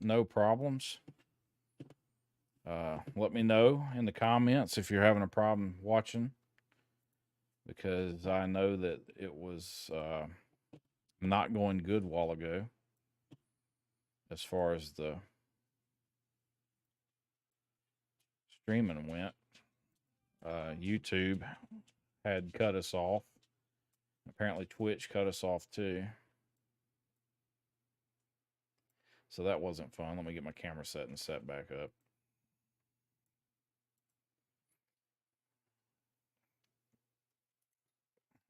no problems. Let me know in the comments if you're having a problem watching, because I know that it was not going good a while ago as far as the streaming went. YouTube had cut us off. Apparently, Twitch cut us off too. So that wasn't fun. Let me get my camera set back up.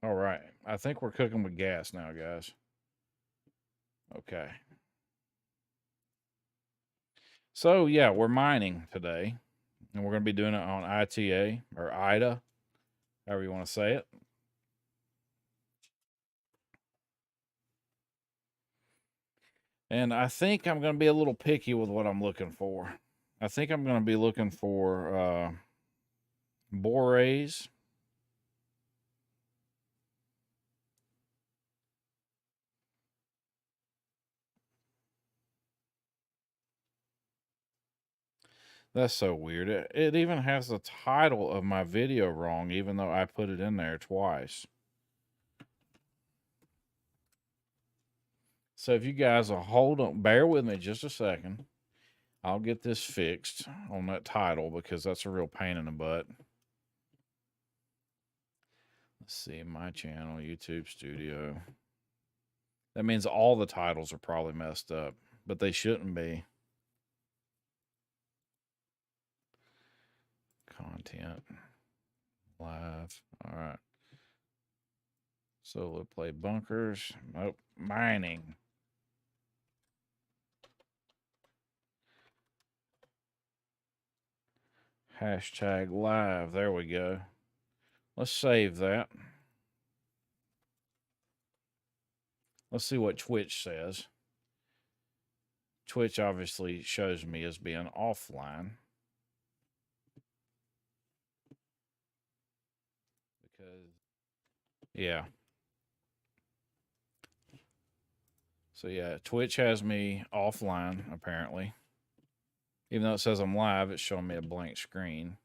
All right. I think we're cooking with gas now, guys. Okay. So, yeah, we're mining today, and we're going to be doing it on ITA or IDA, however you want to say it. And I think I'm going to be a little picky with what I'm looking for. I think I'm going to be looking for Borays. That's so weird. It even has the title of my video wrong, even though I put it in there twice. So if you guys will hold on, bear with me just a second. I'll get this fixed on that title because that's a real pain in the butt. Let's see, my channel, YouTube Studio. That means all the titles are probably messed up, but they shouldn't be. Content. Live. All right. Solo play bunkers. Nope. Mining. Hashtag live. There we go. Let's save that. Let's see what Twitch says. Twitch obviously shows me as being offline. Because, yeah. So, yeah, Twitch has me offline, apparently. Even though it says I'm live, it's showing me a blank screen.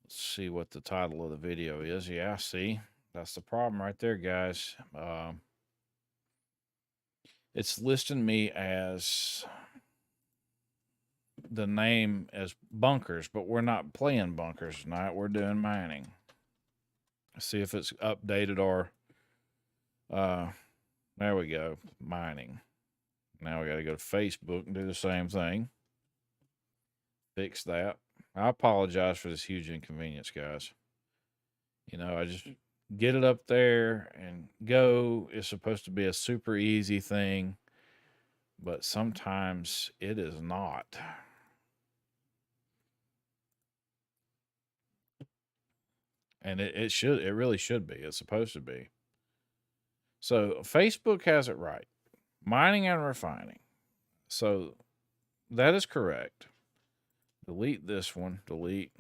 Let's see what the title of the video is. Yeah, see, that's the problem right there, guys. It's listing me as the name as bunkers, but we're not playing bunkers tonight. We're doing mining. Let's see if it's updated or there we go, mining. Now we got to go to Facebook and do the same thing. Fix that. I apologize for this huge inconvenience, guys. You know, I just get it up there and go. It's supposed to be a super easy thing, but sometimes it is not. And it really should be. It's supposed to be. So Facebook has it right. Mining and refining. So that is correct. Delete this one. Delete.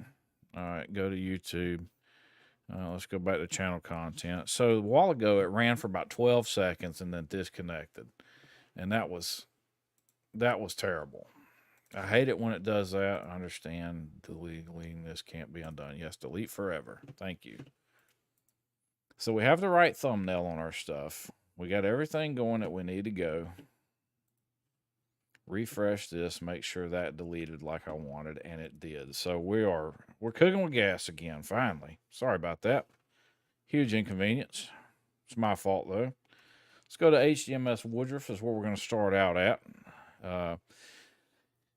All right, go to YouTube. Let's go back to channel content. So a while ago, it ran for about 12 seconds and then disconnected, and that was terrible. I hate it when it does that. I understand deleting this can't be undone. Yes, delete forever. Thank you. So we have the right thumbnail on our stuff. We got everything going that we need to go. Refresh this, make sure that deleted like I wanted, and it did. So we're cooking with gas again, finally. Sorry about that. Huge inconvenience. It's my fault though. Let's go to HDMS Woodruff is where we're going to start out at.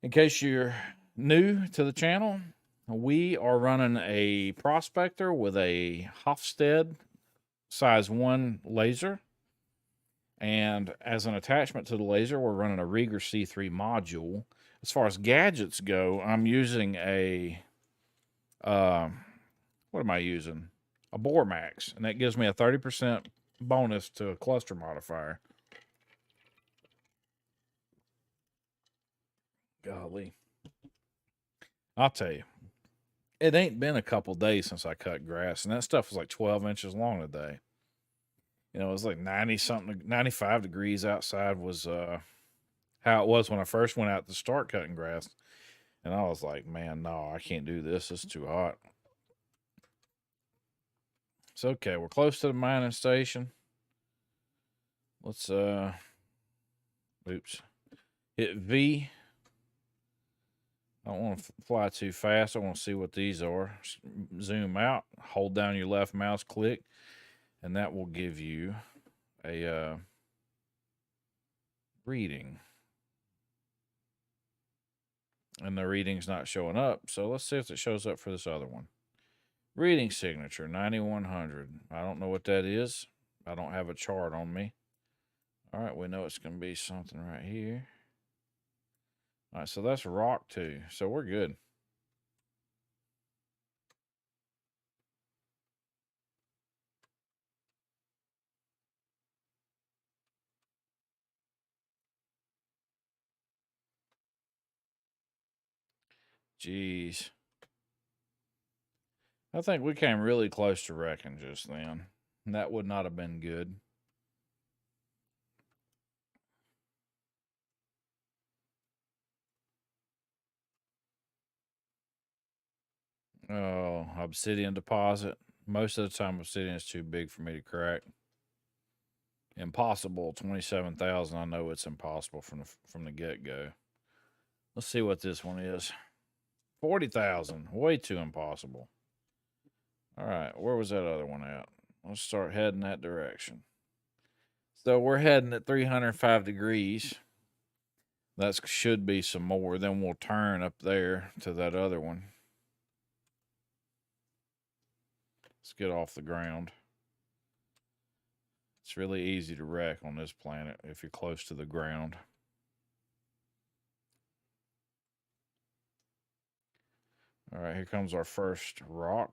In case you're new to the channel, we are running a Prospector with a Hofstede size 1 laser. And as an attachment to the laser, we're running a Rieger C3 module. As far as gadgets go, I'm using a, what am I using? A Bormax. And that gives me a 30% bonus to a cluster modifier. Golly. I'll tell you, it ain't been a couple days since I cut grass, and that stuff was like 12 inches long today. You know, it was like 90 something, 95 degrees outside was how it was when I first went out to start cutting grass. And I was like, man, no, I can't do this. It's too hot. It's okay. We're close to the mining station. Let's oops. Hit V. I don't want to fly too fast. I want to see what these are. Zoom out. Hold down your left mouse click, and that will give you a reading. And the reading's not showing up. So let's see if it shows up for this other one. Reading signature 9100. I don't know what that is. I don't have a chart on me. All right, we know it's going to be something right here. All right, so that's rock 2. So we're good. Jeez. I think we came really close to wrecking just then. That would not have been good. Oh, obsidian deposit. Most of the time, obsidian is too big for me to crack. Impossible. 27,000. I know it's impossible from the get go. Let's see what this one is. 40,000. Way too impossible. All right, where was that other one at? Let's start heading that direction. So we're heading at 305 degrees. That should be some more. Then we'll turn up there to that other one. Let's get off the ground. It's really easy to wreck on this planet if you're close to the ground. All right, here comes our first rock.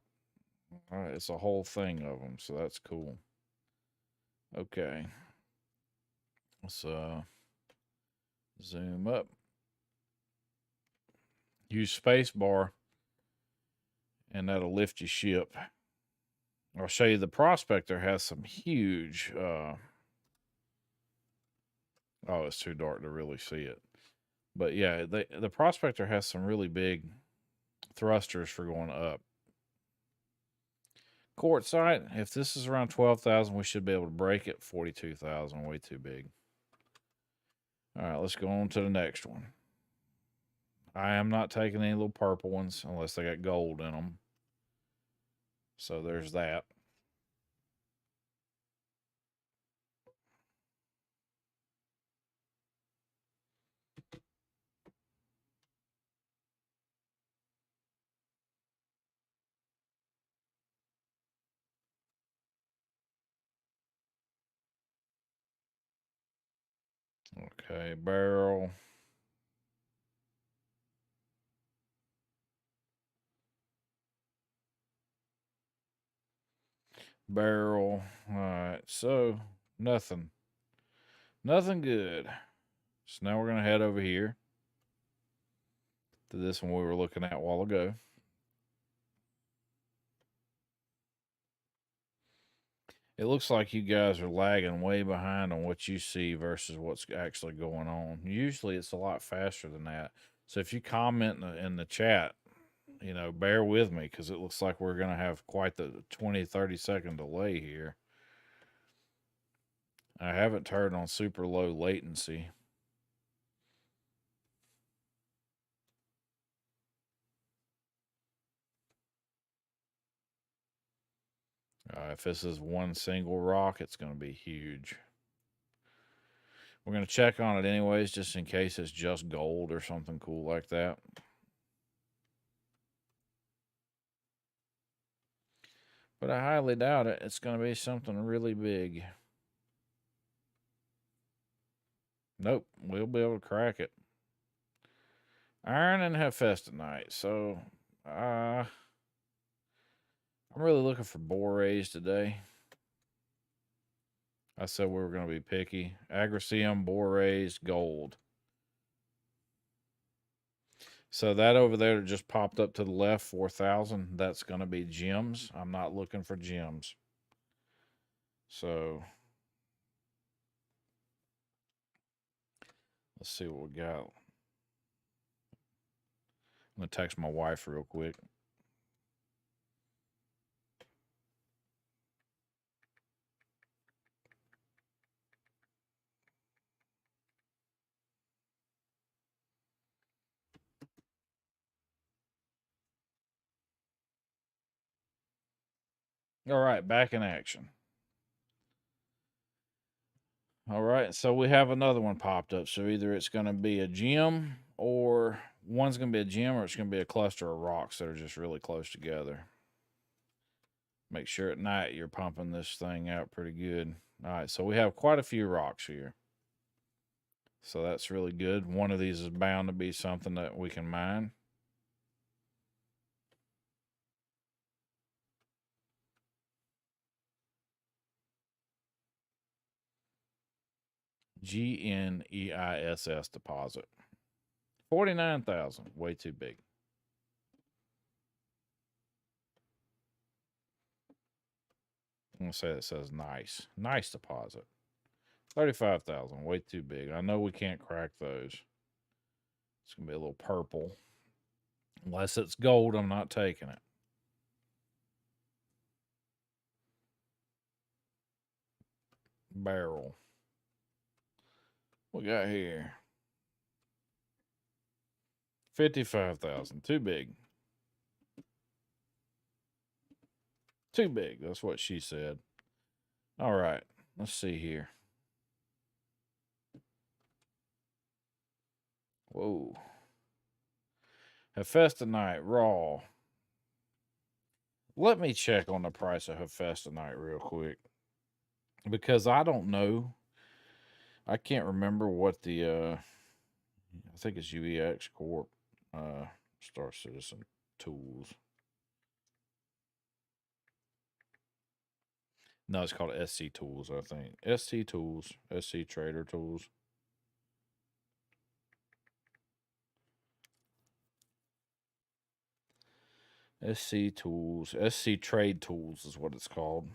All right, it's a whole thing of them, so that's cool. Okay. Let's zoom up. Use spacebar, and that'll lift your ship. I'll show you the prospector has some huge. Oh, it's too dark to really see it. But yeah, the prospector has some really big thrusters for going up. Quartzite, if this is around 12,000, we should be able to break it. 42,000, way too big. All right, let's go on to the next one. I am not taking any little purple ones unless they got gold in them. So there's that. Okay, barrel. Barrel. All right, so nothing. Nothing good. So now we're going to head over here to this one we were looking at a while ago. It looks like you guys are lagging way behind on what you see versus what's actually going on. Usually it's a lot faster than that. So if you comment in the chat, bear with me because it looks like we're going to have quite the 20-30 second delay here. I haven't turned on super low latency. If this is one single rock, it's going to be huge. We're going to check on it anyways, just in case it's just gold or something cool like that. But I highly doubt it. It's going to be something really big. Nope, we'll be able to crack it. Iron and Hephaestonite. So, I'm really looking for borates today. I said we were going to be picky. Agricium, borates, gold. So that over there just popped up to the left, 4,000. That's going to be gems. I'm not looking for gems. So Let's see what we got. I'm going to text my wife real quick. All right, back in action. All right, so we have another one popped up. So either it's going to be a gem, or one's going to be a gem, or it's going to be a cluster of rocks that are just really close together. Make sure at night you're pumping this thing out pretty good. All right, so we have quite a few rocks here. So that's really good. One of these is bound to be something that we can mine. GNEISS deposit. 49,000. Way too big. I'm going to say it says nice. Nice deposit. 35,000. Way too big. I know we can't crack those. It's going to be a little purple. Unless it's gold, I'm not taking it. Barrel. What we got here? 55,000. Too big. Too big. That's what she said. All right. Let's see here. Whoa. Hephaestonite raw. Let me check on the price of Hephaestonite real quick, because I don't know. I can't remember what the I think it's UEX Corp Star Citizen Tools. No, it's called SC Tools, I think. SC Tools, SC Trader Tools. SC Tools, SC Trade Tools is what it's called.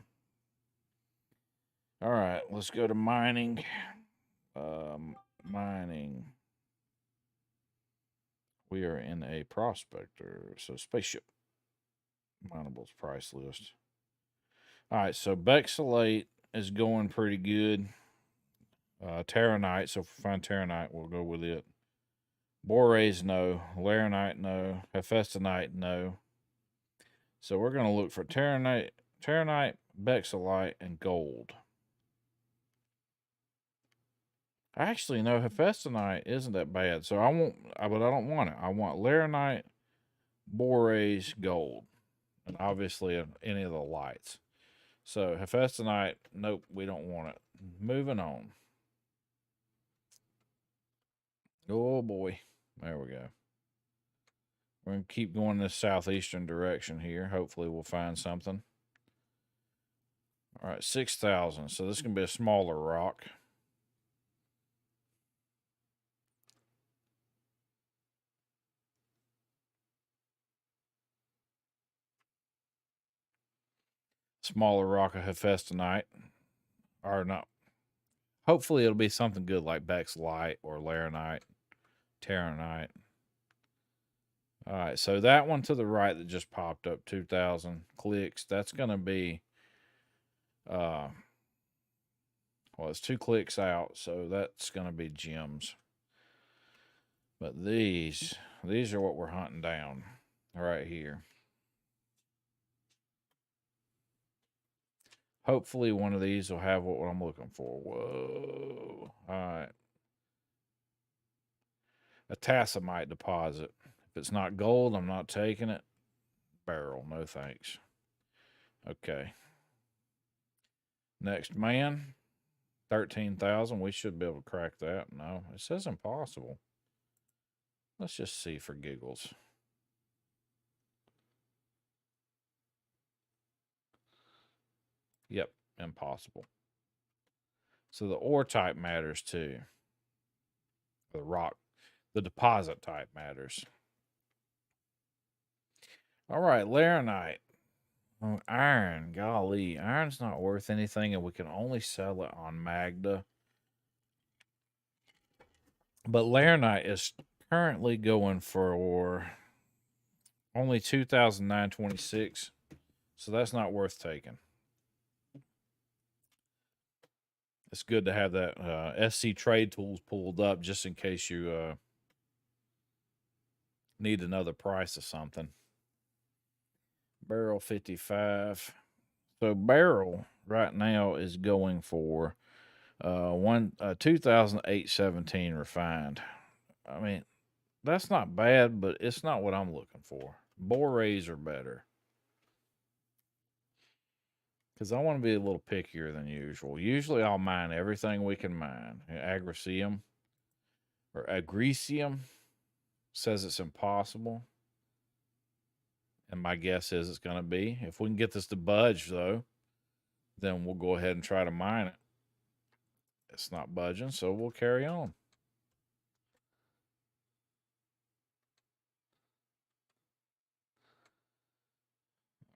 All right, let's go to mining. Mining. We are in a prospector, so spaceship. Minables price list. All right, so Bexalate is going pretty good. Terranite, so if we find Terranite, we'll go with it. Borase, no. Laranite, no. Hephaestonite, no. So we're going to look for Terranite, Bexalite, and gold. Actually, no, Hephaestonite isn't that bad. So but I don't want it. I want Laranite, Borase, gold, and obviously any of the lights. So Hephaestonite, nope, we don't want it. Moving on. Oh boy, there we go. We're going to keep going this southeastern direction here. Hopefully we'll find something. All right, 6,000. So this is going to be a smaller rock. Smaller rock of Hephaestonite. Or not. Hopefully it'll be something good like Bexalite or Laranite, Terranite. All right, so that one to the right that just popped up, 2,000 clicks, that's going to be, well, it's 2 clicks out, so that's going to be gems. But these are what we're hunting down right here. Hopefully one of these will have what I'm looking for. Whoa. All right. A tassamite deposit. If it's not gold, I'm not taking it. Barrel, no thanks. Okay. Next man. 13,000. We should be able to crack that. No, it says impossible. Let's just see for giggles. Yep, impossible. So the ore type matters too. The rock, the deposit type matters. All right, Laranite. Oh, iron, golly, iron's not worth anything, and we can only sell it on Magda. But Laranite is currently going for only 2,926, so that's not worth taking. It's good to have that SC Trade Tools pulled up just in case you need another price of something. Barrel 55. So barrel right now is going for 2008-17 refined. I mean, that's not bad, but it's not what I'm looking for. Borés are better. Because I want to be a little pickier than usual. Usually I'll mine everything we can mine. Agricium or Agricium says it's impossible. And my guess is it's going to be. If we can get this to budge, though, then we'll go ahead and try to mine it. It's not budging, so we'll carry on.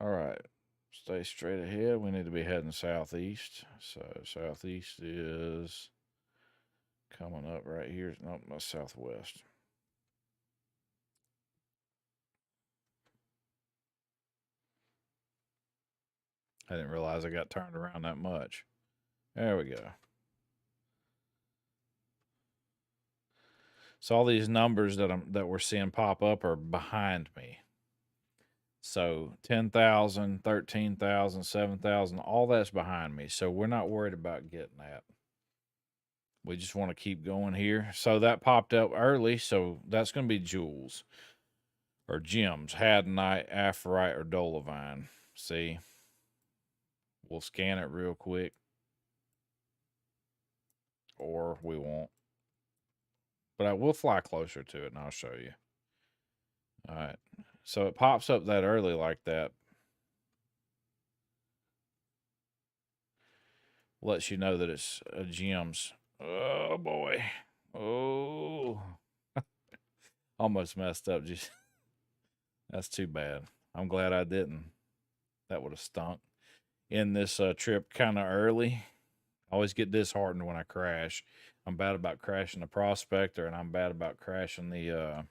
All right. Stay straight ahead. We need to be heading southeast. So southeast is coming up right here. Nope, not southwest. I didn't realize I got turned around that much. There we go. So all these numbers that we're seeing pop up are behind me. So 10,000, 13,000, 7,000, all that's behind me. So we're not worried about getting that. We just want to keep going here. So that popped up early. So that's going to be jewels or gems, hadanite, aphrite, or dolomite. See, we'll scan it real quick, or we won't. But I will fly closer to it and I'll show you. All right. So it pops up that early like that. Lets you know that it's gems. Oh boy. Oh. Almost messed up. Just that's too bad. I'm glad I didn't. That would have stunk. In this trip kind of early. I always get disheartened when I crash. I'm bad about crashing the Prospector, and I'm bad about crashing the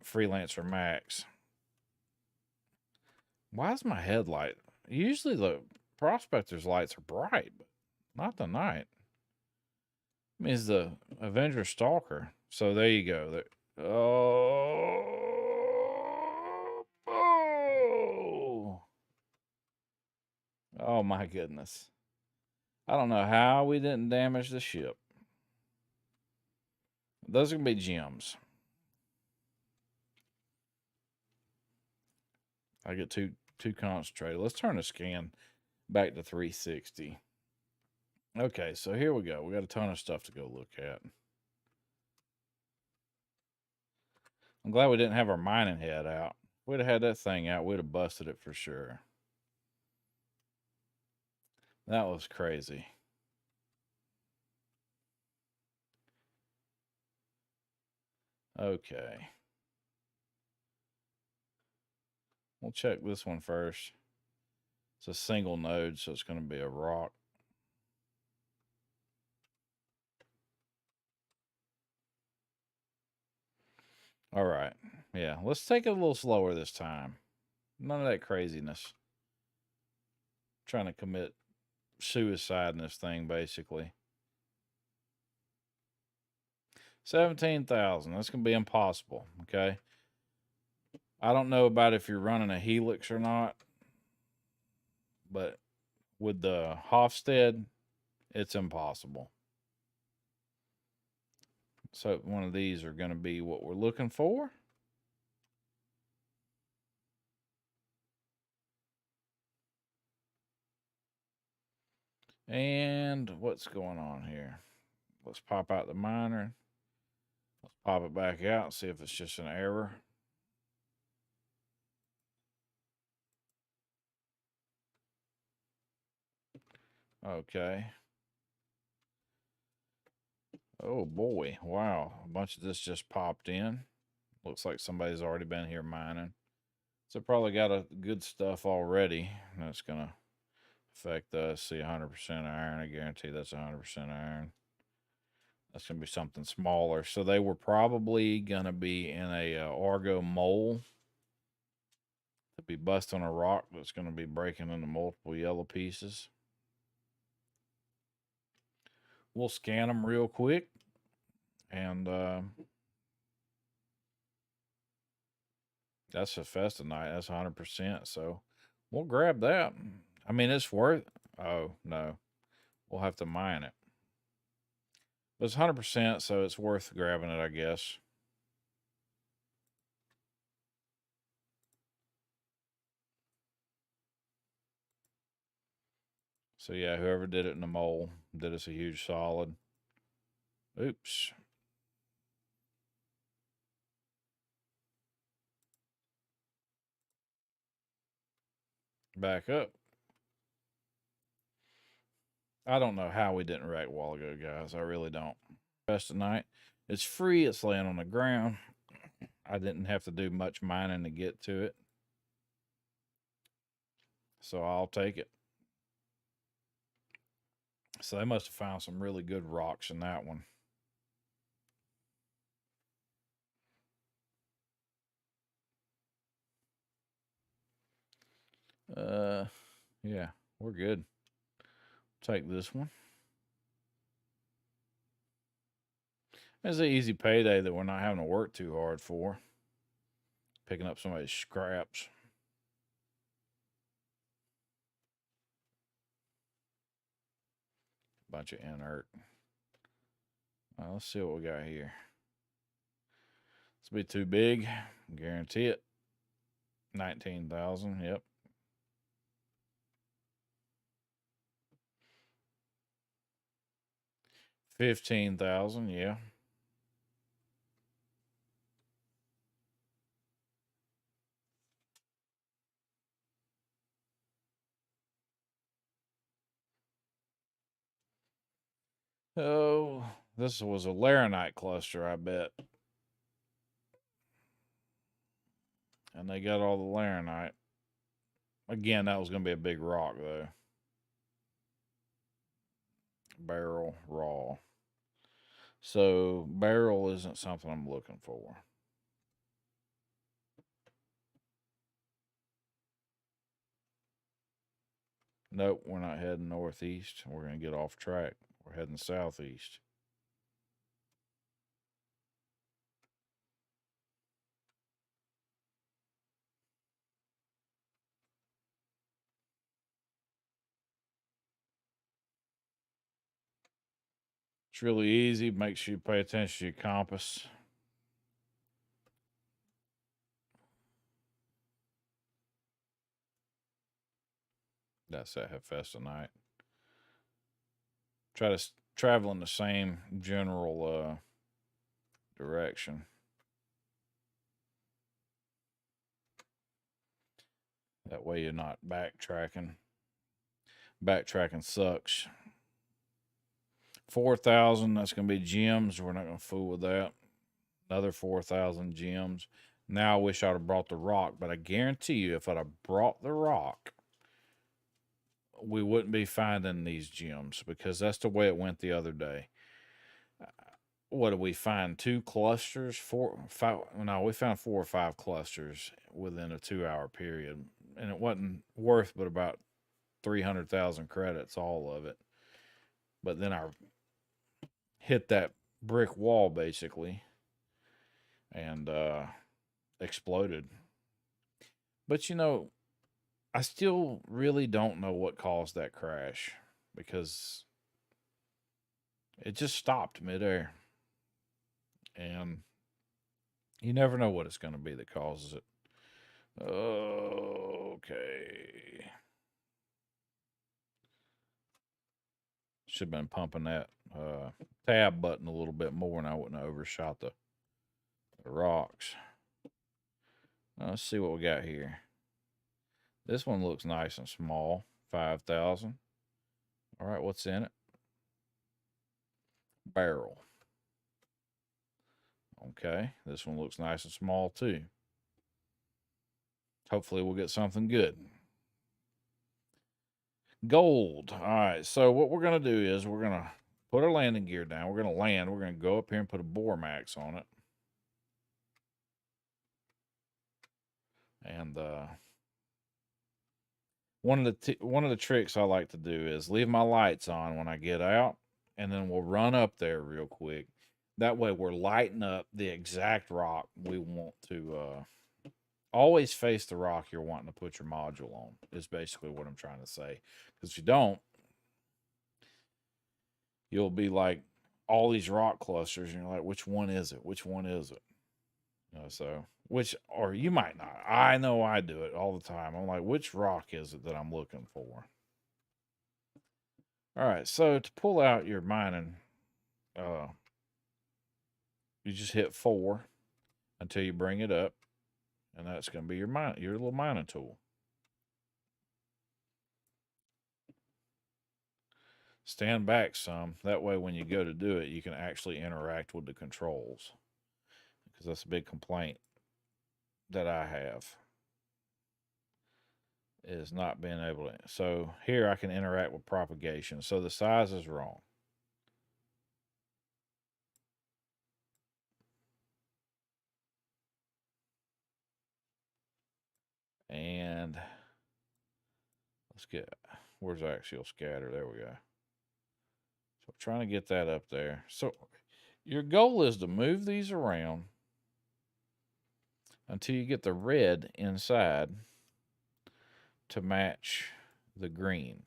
Freelancer Max. Why is my headlight? Usually the Prospector's lights are bright, but not tonight. It means the Avenger Stalker. So there you go. Oh my goodness. I don't know how we didn't damage the ship. Those are going to be gems. I get too concentrated. Let's turn the scan back to 360. Okay, so here we go. We got a ton of stuff to go look at. I'm glad we didn't have our mining head out. If we'd have had that thing out, we'd have busted it for sure. That was crazy. Okay. We'll check this one first. It's a single node, so it's going to be a rock. All right. Yeah, let's take it a little slower this time. None of that craziness. Trying to commit suicide in this thing, basically. 17,000. That's going to be impossible, okay? I don't know about if you're running a Helix or not, but with the Hofstede, it's impossible. So one of these are going to be what we're looking for. And what's going on here? Let's pop out the miner. Let's pop it back out and see if it's just an error. Okay. Oh boy. Wow. A bunch of this just popped in. Looks like somebody's already been here mining. So probably got a good stuff already. That's going to affect us. See 100% iron. I guarantee that's 100% iron. That's going to be something smaller. So they were probably going to be in a Argo mole to be busting a rock that's going to be breaking into multiple yellow pieces. We'll scan them real quick, and that's a Festinite. That's 100%. So we'll grab that. I mean, it's worth. Oh no, we'll have to mine it. But it's 100%, so it's worth grabbing it, I guess. So yeah, whoever did it in the mole did us a huge solid. Oops. Back up. I don't know how we didn't wreck a while ago, guys. I really don't. Best tonight. It's free. It's laying on the ground. I didn't have to do much mining to get to it. So I'll take it. So they must have found some really good rocks in that one. Yeah, we're good. Take this one. It's an easy payday that we're not having to work too hard for. Picking up somebody's scraps. Bunch of inert. Let's see what we got here. This will be too big. Guarantee it. 19,000. Yep. 15,000. Yeah. Oh, this was a laranite cluster, I bet. And they got all the laranite. Again, that was going to be a big rock, though. Beryl raw. So, beryl isn't something I'm looking for. Nope, we're not heading northeast. We're going to get off track. We're heading southeast. It's really easy. Make sure you pay attention to your compass. That's that Hephaestonite. Try to travel in the same general direction. That way you're not backtracking. Backtracking sucks. 4,000, that's going to be gems. We're not going to fool with that. Another 4,000 gems. Now I wish I'd have brought the rock, but I guarantee you if I'd have brought the rock, we wouldn't be finding these gems because that's the way it went the other day. What did we find? 2 clusters? 4, 5? No, we found 4 or 5 clusters within a 2-hour period. And it wasn't worth but about 300,000 credits, all of it. But then I hit that brick wall basically and exploded. But you know, I still really don't know what caused that crash because it just stopped midair. And you never know what it's going to be that causes it. Okay. Should have been pumping that tab button a little bit more and I wouldn't have overshot the rocks. Let's see what we got here. This one looks nice and small. 5,000. All right, what's in it? Beryl. Okay, this one looks nice and small too. Hopefully we'll get something good. Gold. All right, so what we're going to do is we're going to put our landing gear down. We're going to land. We're going to go up here and put a bore max on it. And one of the tricks I like to do is leave my lights on when I get out, and then we'll run up there real quick. That way we're lighting up the exact rock we want to always face the rock you're wanting to put your module on, is basically what I'm trying to say. Because if you don't, you'll be like all these rock clusters, and you're like, which one is it? Which one is it? So or you might not. I know I do it all the time. I'm like, which rock is it that I'm looking for? All right, so to pull out your mining, you just hit 4 until you bring it up, and that's going to be your little mining tool. Stand back some. That way, when you go to do it, you can actually interact with the controls, because that's a big complaint that I have, is not being able to. So here I can interact with propagation. So the size is wrong. And let's get, where's axial scatter? There we go. So I'm trying to get that up there. So your goal is to move these around until you get the red inside to match the green.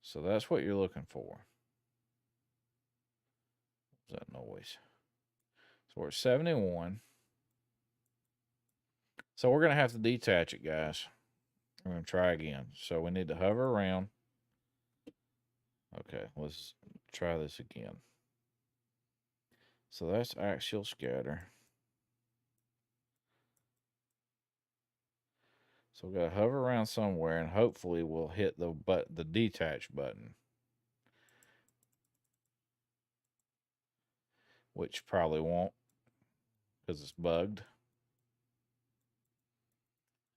So that's what you're looking for. What's that noise? So we're at 71. So we're going to have to detach it, guys. We're going to try again. So we need to hover around. Okay, let's try this again. So that's axial scatter. So we've got to hover around somewhere, and hopefully we'll hit the detach button, which probably won't, because it's bugged.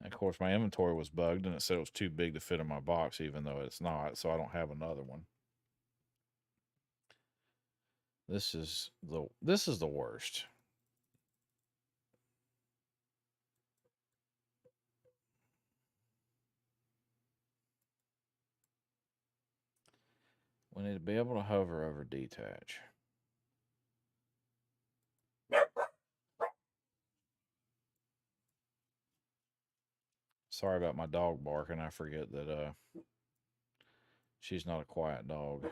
And of course, my inventory was bugged, and it said it was too big to fit in my box, even though it's not. So I don't have another one. This is the worst. We need to be able to hover over detach. Sorry about my dog barking. I forget that she's not a quiet dog.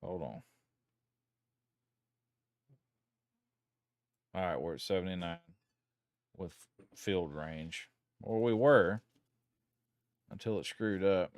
Hold on. All right, we're at 79 with field range. Well, we were until it screwed up.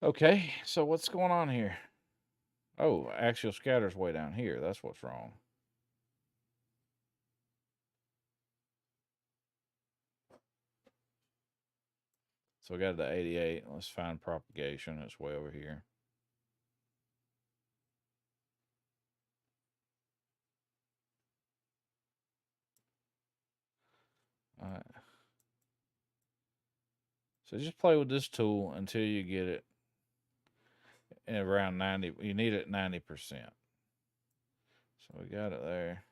Okay, so what's going on here? Oh, axial scatter's way down here. That's what's wrong. So we got it to 88. Let's find propagation. It's way over here. All right. So just play with this tool until you get it around 90. You need it 90%. So we got it there.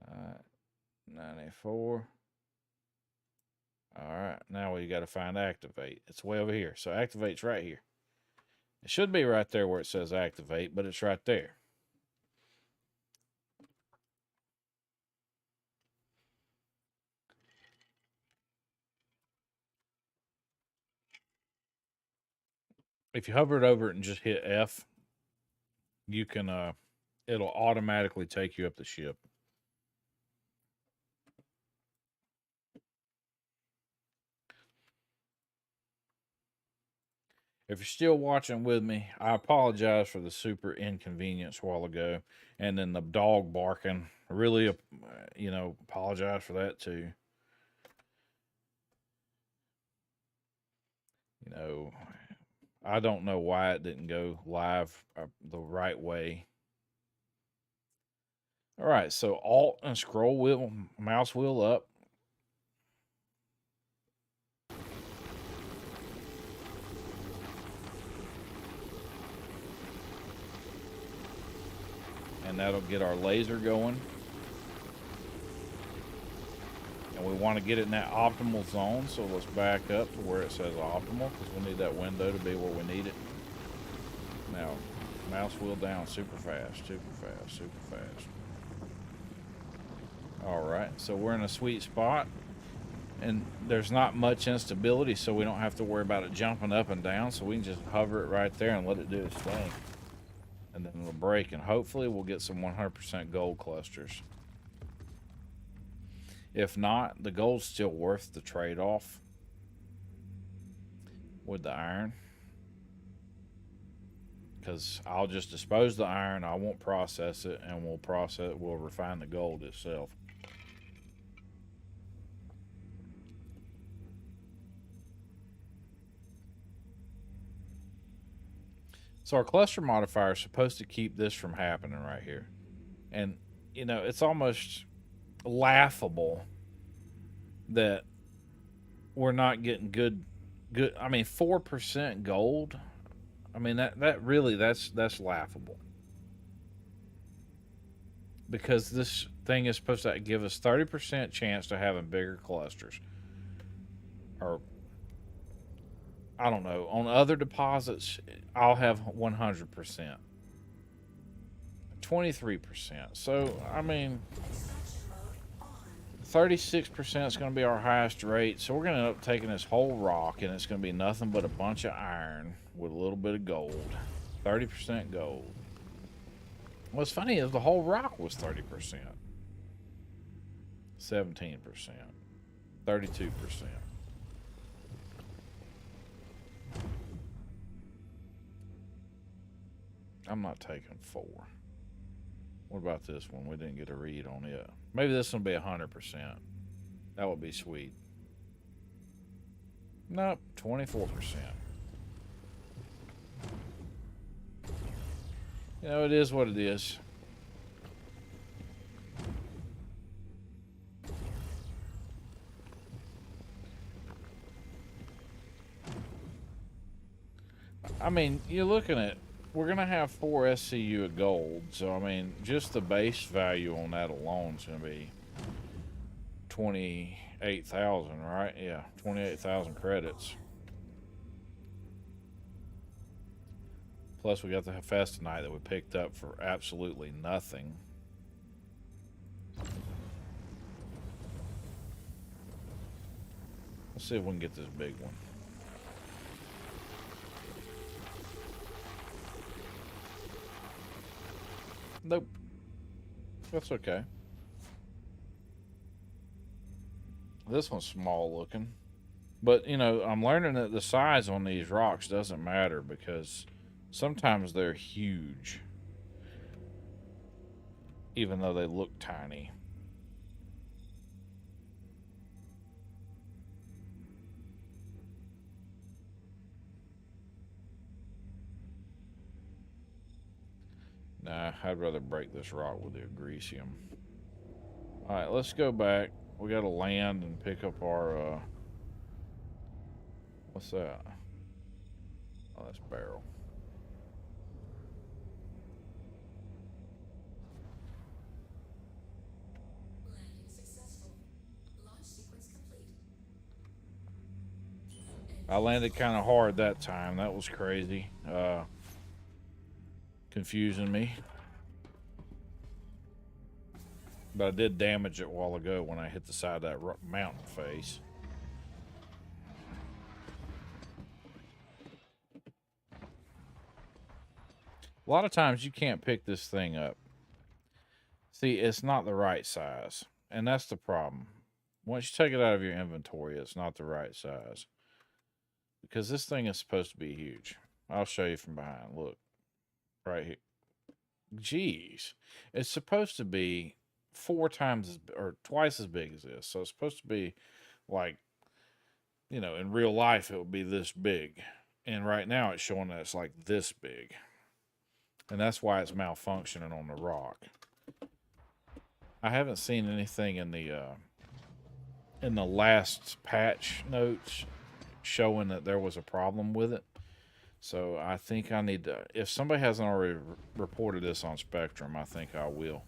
All right. 94. All right. Now we got to find activate. It's way over here. So activate's right here. It should be right there where it says activate, but it's right there. If you hover it over it and just hit F, you can it'll automatically take you up the ship. If you're still watching with me, I apologize for the super inconvenience a while ago, and then the dog barking. I really, apologize for that too. You know, I don't know why it didn't go live the right way. All right, so Alt and scroll wheel, mouse wheel up. And that'll get our laser going. And we want to get it in that optimal zone, so let's back up to where it says optimal, because we need that window to be where we need it. Now, mouse wheel down super fast, super fast, super fast. All right, so we're in a sweet spot, and there's not much instability, so we don't have to worry about it jumping up and down, so we can just hover it right there and let it do its thing. And then it'll break, and hopefully we'll get some 100% gold clusters. If not, the gold's still worth the trade-off with the iron, because I'll just dispose the iron, I won't process it, and we'll refine the gold itself. So our cluster modifier is supposed to keep this from happening right here. And, it's almost laughable that we're not getting good, I mean, 4% gold. I mean, that's laughable. Because this thing is supposed to give us 30% chance to having bigger clusters. Or, I don't know. On other deposits, I'll have 100%. 23%. So, I mean, 36% is going to be our highest rate. So, we're going to end up taking this whole rock, and it's going to be nothing but a bunch of iron with a little bit of gold. 30% gold. What's funny is the whole rock was 30%. 17%. 32%. I'm not taking 4. What about this one? We didn't get a read on it. Maybe this one will be 100%. That would be sweet. Nope, 24%. It is what it is. I mean, you're looking at, we're going to have 4 SCU of gold. So, I mean, just the base value on that alone is going to be 28,000, right? Yeah, 28,000 credits. Plus, we got the Hephaestonite that we picked up for absolutely nothing. Let's see if we can get this big one. Nope. That's okay. This one's small looking. But, I'm learning that the size on these rocks doesn't matter, because sometimes they're huge, even though they look tiny. Nah, I'd rather break this rock with the Agresium. Alright, let's go back. We gotta land and pick up our, what's that? Oh, that's barrel. I landed kind of hard that time. That was crazy. Confusing me. But I did damage it a while ago when I hit the side of that mountain face. A lot of times you can't pick this thing up. See, it's not the right size. And that's the problem. Once you take it out of your inventory, it's not the right size. Because this thing is supposed to be huge. I'll show you from behind. Look, right here. Jeez. It's supposed to be 4 times or twice as big as this. So it's supposed to be like, in real life, it would be this big. And right now it's showing that it's like this big. And that's why it's malfunctioning on the rock. I haven't seen anything in the last patch notes showing that there was a problem with it. So I think I need to, if somebody hasn't already reported this on Spectrum, I think I will,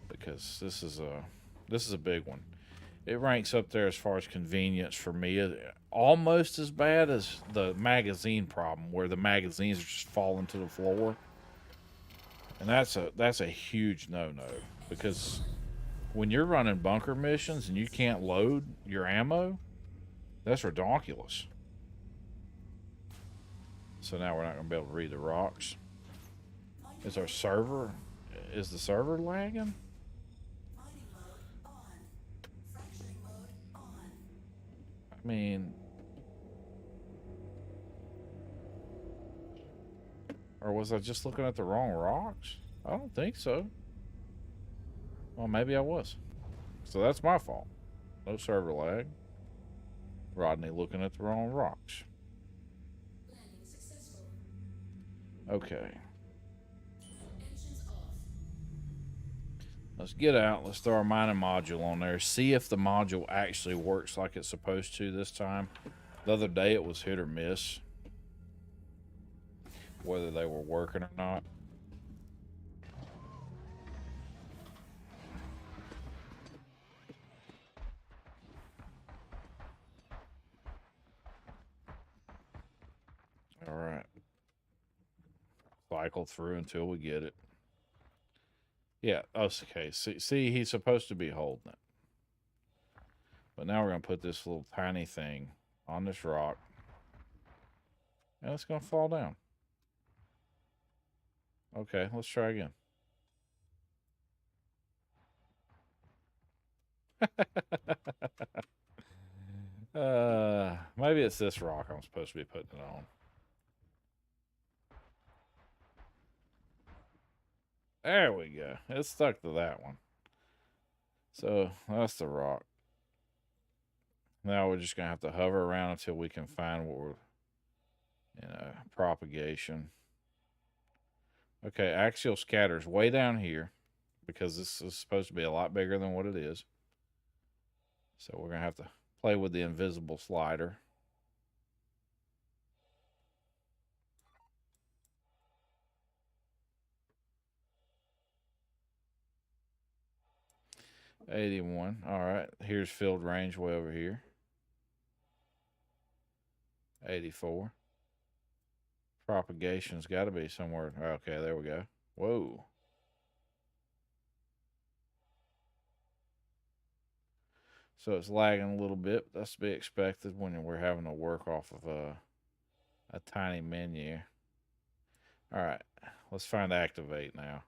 because this is a big one. It ranks up there as far as convenience for me, almost as bad as the magazine problem, where the magazines are just falling to the floor. And that's a huge no-no, because when you're running bunker missions and you can't load your ammo, that's ridiculous. So now we're not going to be able to read the rocks. Is the server lagging? I mean, or was I just looking at the wrong rocks? I don't think so. Well, maybe I was. So that's my fault. No server lag. Rodney looking at the wrong rocks. Okay. Let's get out. Let's throw our mining module on there. See if the module actually works like it's supposed to this time. The other day it was hit or miss, whether they were working or not. All right. Cycle through until we get it. Yeah, okay. See, he's supposed to be holding it. But now we're going to put this little tiny thing on this rock. And it's going to fall down. Okay, let's try again. Maybe it's this rock I'm supposed to be putting it on. There we go. It's stuck to that one. So that's the rock. Now we're just going to have to hover around until we can find what we're, propagation. Okay, axial scatter's way down here because this is supposed to be a lot bigger than what it is. So we're going to have to play with the invisible slider. $81. All right, here's field range way over here. 84. Propagation's got to be somewhere. Okay, there we go. Whoa. So it's lagging a little bit. That's to be expected when we're having to work off of a tiny menu. All right, let's find activate now.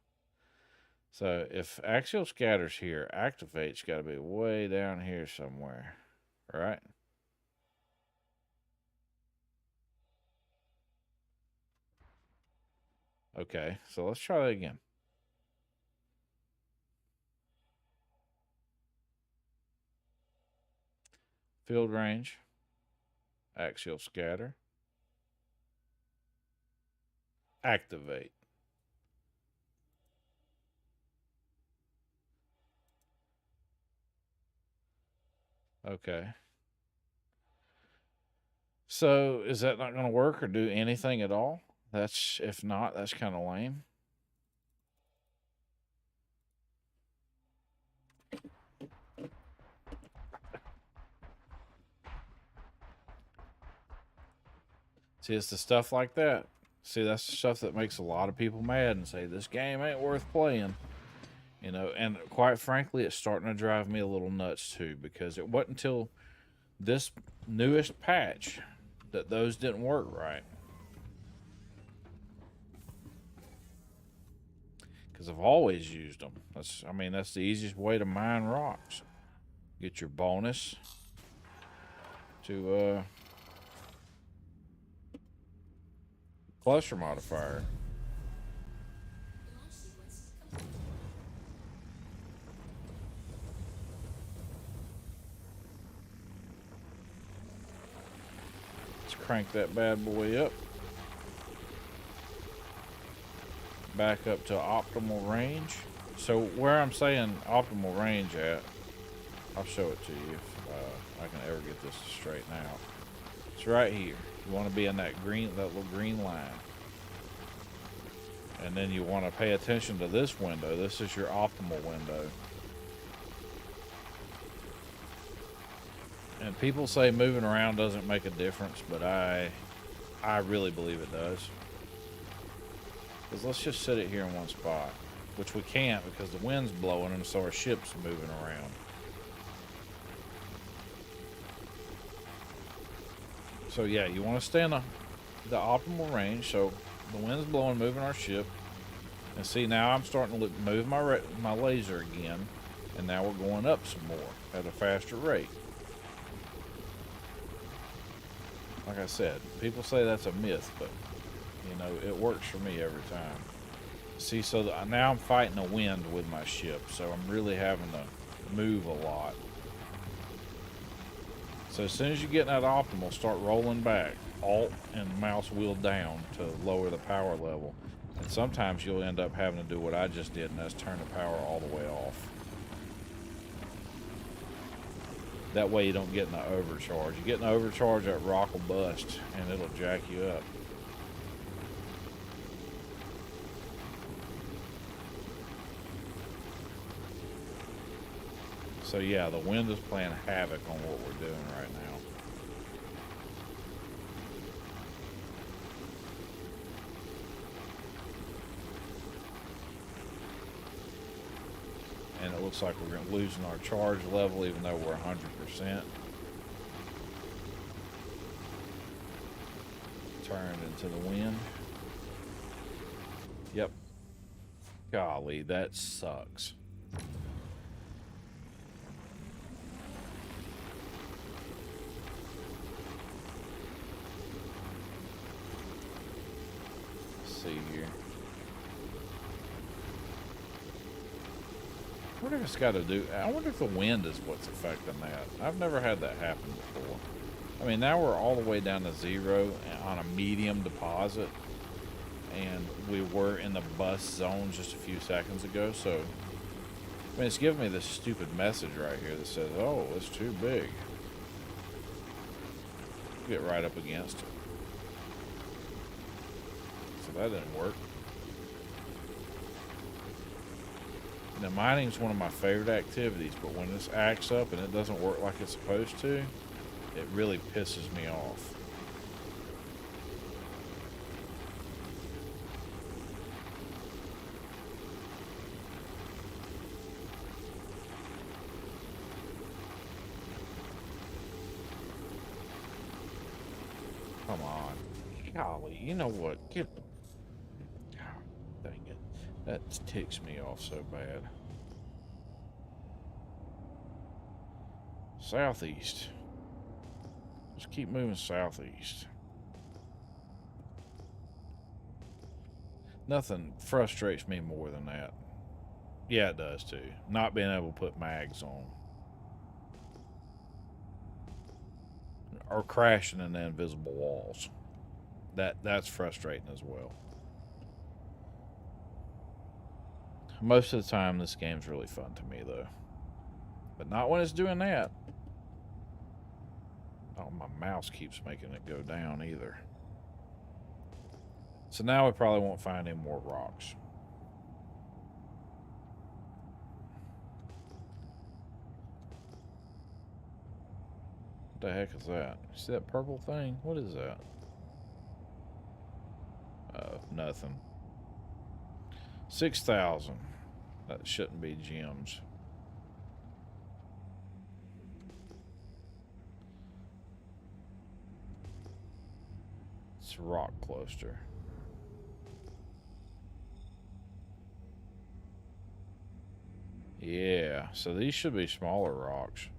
So if axial scatter's here, activate's got to be way down here somewhere, right? Okay, so let's try that again. Field range, axial scatter, activate. Okay. So is that not going to work or do anything at all? If not, that's kind of lame. See, it's the stuff like that. See, that's the stuff that makes a lot of people mad and say this game ain't worth playing. And quite frankly, it's starting to drive me a little nuts too, because it wasn't until this newest patch that those didn't work right. Because I've always used them. That's the easiest way to mine rocks. Get your bonus to cluster modifier. Let's crank that bad boy up. Back up to optimal range. So where I'm saying optimal range at, I'll show it to you if I can ever get this to straighten out. It's right here. You want to be in that little green line. And then you want to pay attention to this window. This is your optimal window. And people say moving around doesn't make a difference, but I really believe it does. Because let's just sit it here in one spot, which we can't because the wind's blowing and so our ship's moving around. So yeah, you want to stay in the optimal range. So the wind's blowing, moving our ship. And see, now I'm starting to move my laser again. And now we're going up some more at a faster rate. Like I said, people say that's a myth, but you know, it works for me every time. See, so now I'm fighting the wind with my ship, so I'm really having to move a lot. So as soon as you get in that optimal, start rolling back. Alt and mouse wheel down to lower the power level. And sometimes you'll end up having to do what I just did, and that's turn the power all the way off. That way you don't get in the overcharge. You get in the overcharge, that rock will bust, and it'll jack you up. So yeah, the wind is playing havoc on what we're doing right now. And it looks like we're losing our charge level even though we're 100%. Turned into the wind. Yep. Golly, that sucks. See here. I wonder if it's got to do. I wonder if the wind is what's affecting that. I've never had that happen before. I mean, now we're all the way down to 0 on a medium deposit, and we were in the bust zone just a few seconds ago. So, I mean, it's giving me this stupid message right here that says, "Oh, it's too big." Get right up against it. So that didn't work. You know, mining is one of my favorite activities, but when this acts up and it doesn't work like it's supposed to, it really pisses me off. Come on. Golly, you know what? Get... Dang it. That ticks me off so bad. Southeast. Just keep moving southeast. Nothing frustrates me more than that. Yeah, it does too. Not being able to put mags on. Or crashing into invisible walls. That's frustrating as well. Most of the time, this game's really fun to me, though. But not when it's doing that. Oh, my mouse keeps making it go down, either. So now we probably won't find any more rocks. What the heck is that? See that purple thing? What is that? Nothing. 6,000. That shouldn't be gems. It's a rock cluster. Yeah, so these should be smaller rocks.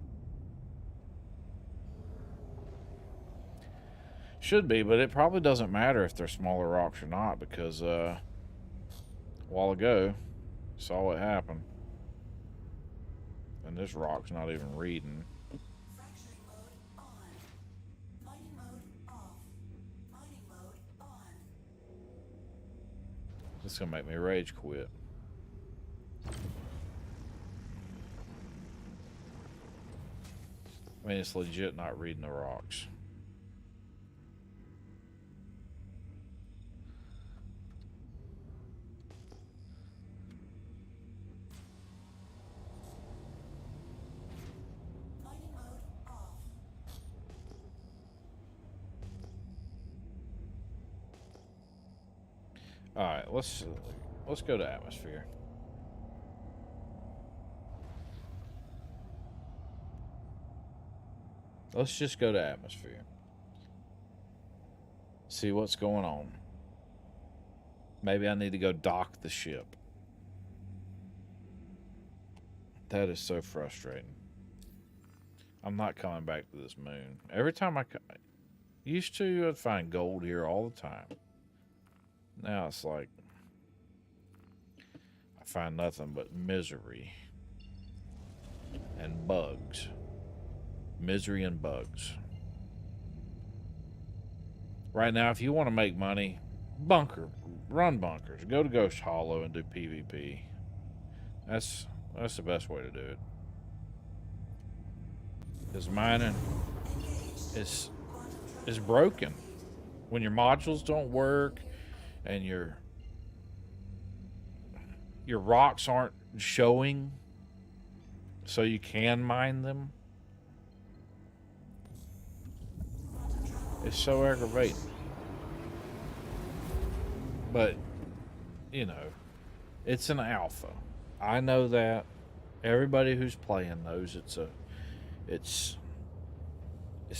Should be, but it probably doesn't matter if they're smaller rocks or not, because a while ago saw what happened. And this rock's not even reading. Fracturing mode on. Mining mode off. Mining mode on. This is gonna make me rage quit. I mean, it's legit not reading the rocks. Mining mode off. All right, let's go to atmosphere. Let's just go to atmosphere. See what's going on. Maybe I need to go dock the ship. That is so frustrating. I'm not coming back to this moon. Every time used to, I'd find gold here all the time. Now it's like I find nothing but misery and bugs. Misery and bugs. Right now, if you want to make money, run bunkers. Go to Ghost Hollow and do PvP. That's the best way to do it. Because mining is broken. When your modules don't work and your rocks aren't showing so you can mine them, it's so aggravating. But you know, it's an alpha. I know that. Everybody who's playing knows it's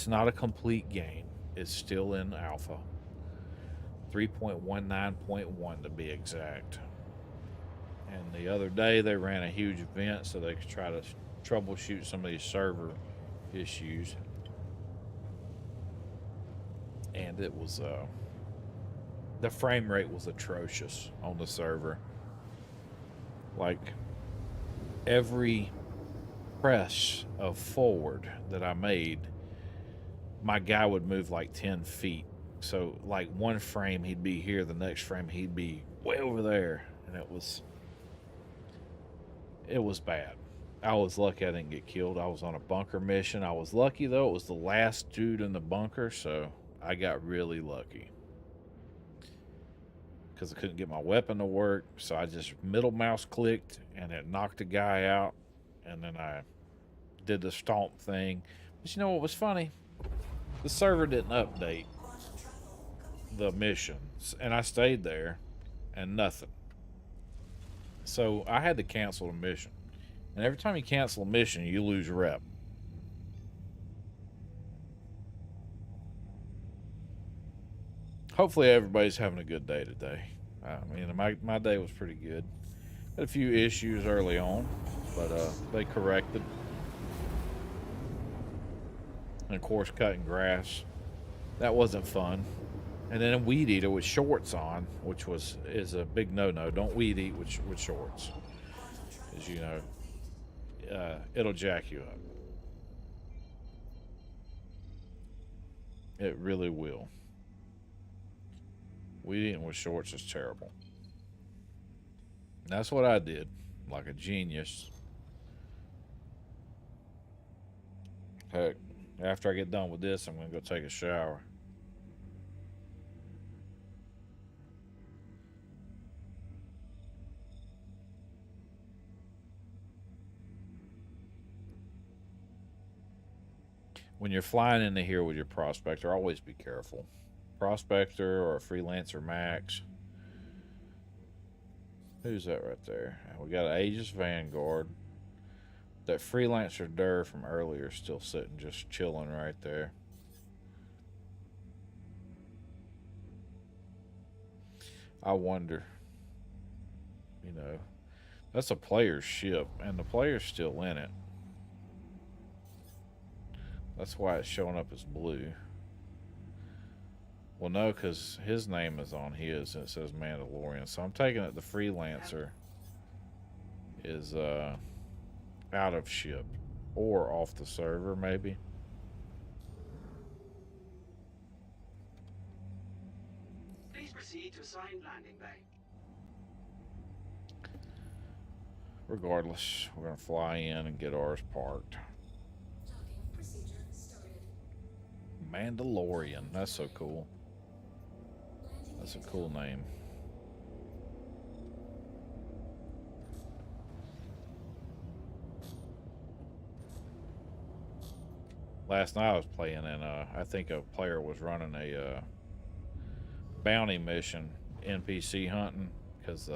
not a complete game. It's still in alpha. 3.19.1 to be exact. And the other day they ran a huge event so they could try to troubleshoot some of these server issues. And it was the frame rate was atrocious on the server. Like every press of forward that I made, my guy would move like 10 feet. So like one frame he'd be here, the next frame he'd be way over there, and it was bad. I was lucky I didn't get killed. I was on a bunker mission. I was lucky though, it was the last dude in the bunker, so I got really lucky. Because I couldn't get my weapon to work, so I just middle mouse clicked and it knocked a guy out, and then I did the stomp thing. But you know what was funny? The server didn't update the missions, and I stayed there and nothing. So I had to cancel the mission. And every time you cancel a mission, you lose rep. Hopefully everybody's having a good day today. I mean, my day was pretty good. Had a few issues early on, but they corrected. And of course, cutting grass, that wasn't fun. And then a weed eater with shorts on, which is a big no-no. Don't weed eat with shorts, as you know, it'll jack you up. It really will. Weed eating with shorts is terrible. And that's what I did, like a genius. Heck, after I get done with this, I'm gonna go take a shower. When you're flying into here with your prospector, always be careful. Prospector or a freelancer max. Who's that right there? We got an Aegis Vanguard. That freelancer Dur from earlier is still sitting, just chilling right there. I wonder, you know, that's a player's ship, and the player's still in it. That's why it's showing up as blue. Well, no, because his name is on his and it says Mandalorian. So I'm taking it the freelancer is out of ship or off the server, maybe. Please proceed to assigned landing bay. Regardless, we're gonna fly in and get ours parked. Docking procedure started. Mandalorian. That's so cool. Landing That's a intel. cool name. Last night I was playing and I think a player was running a bounty mission, NPC hunting, because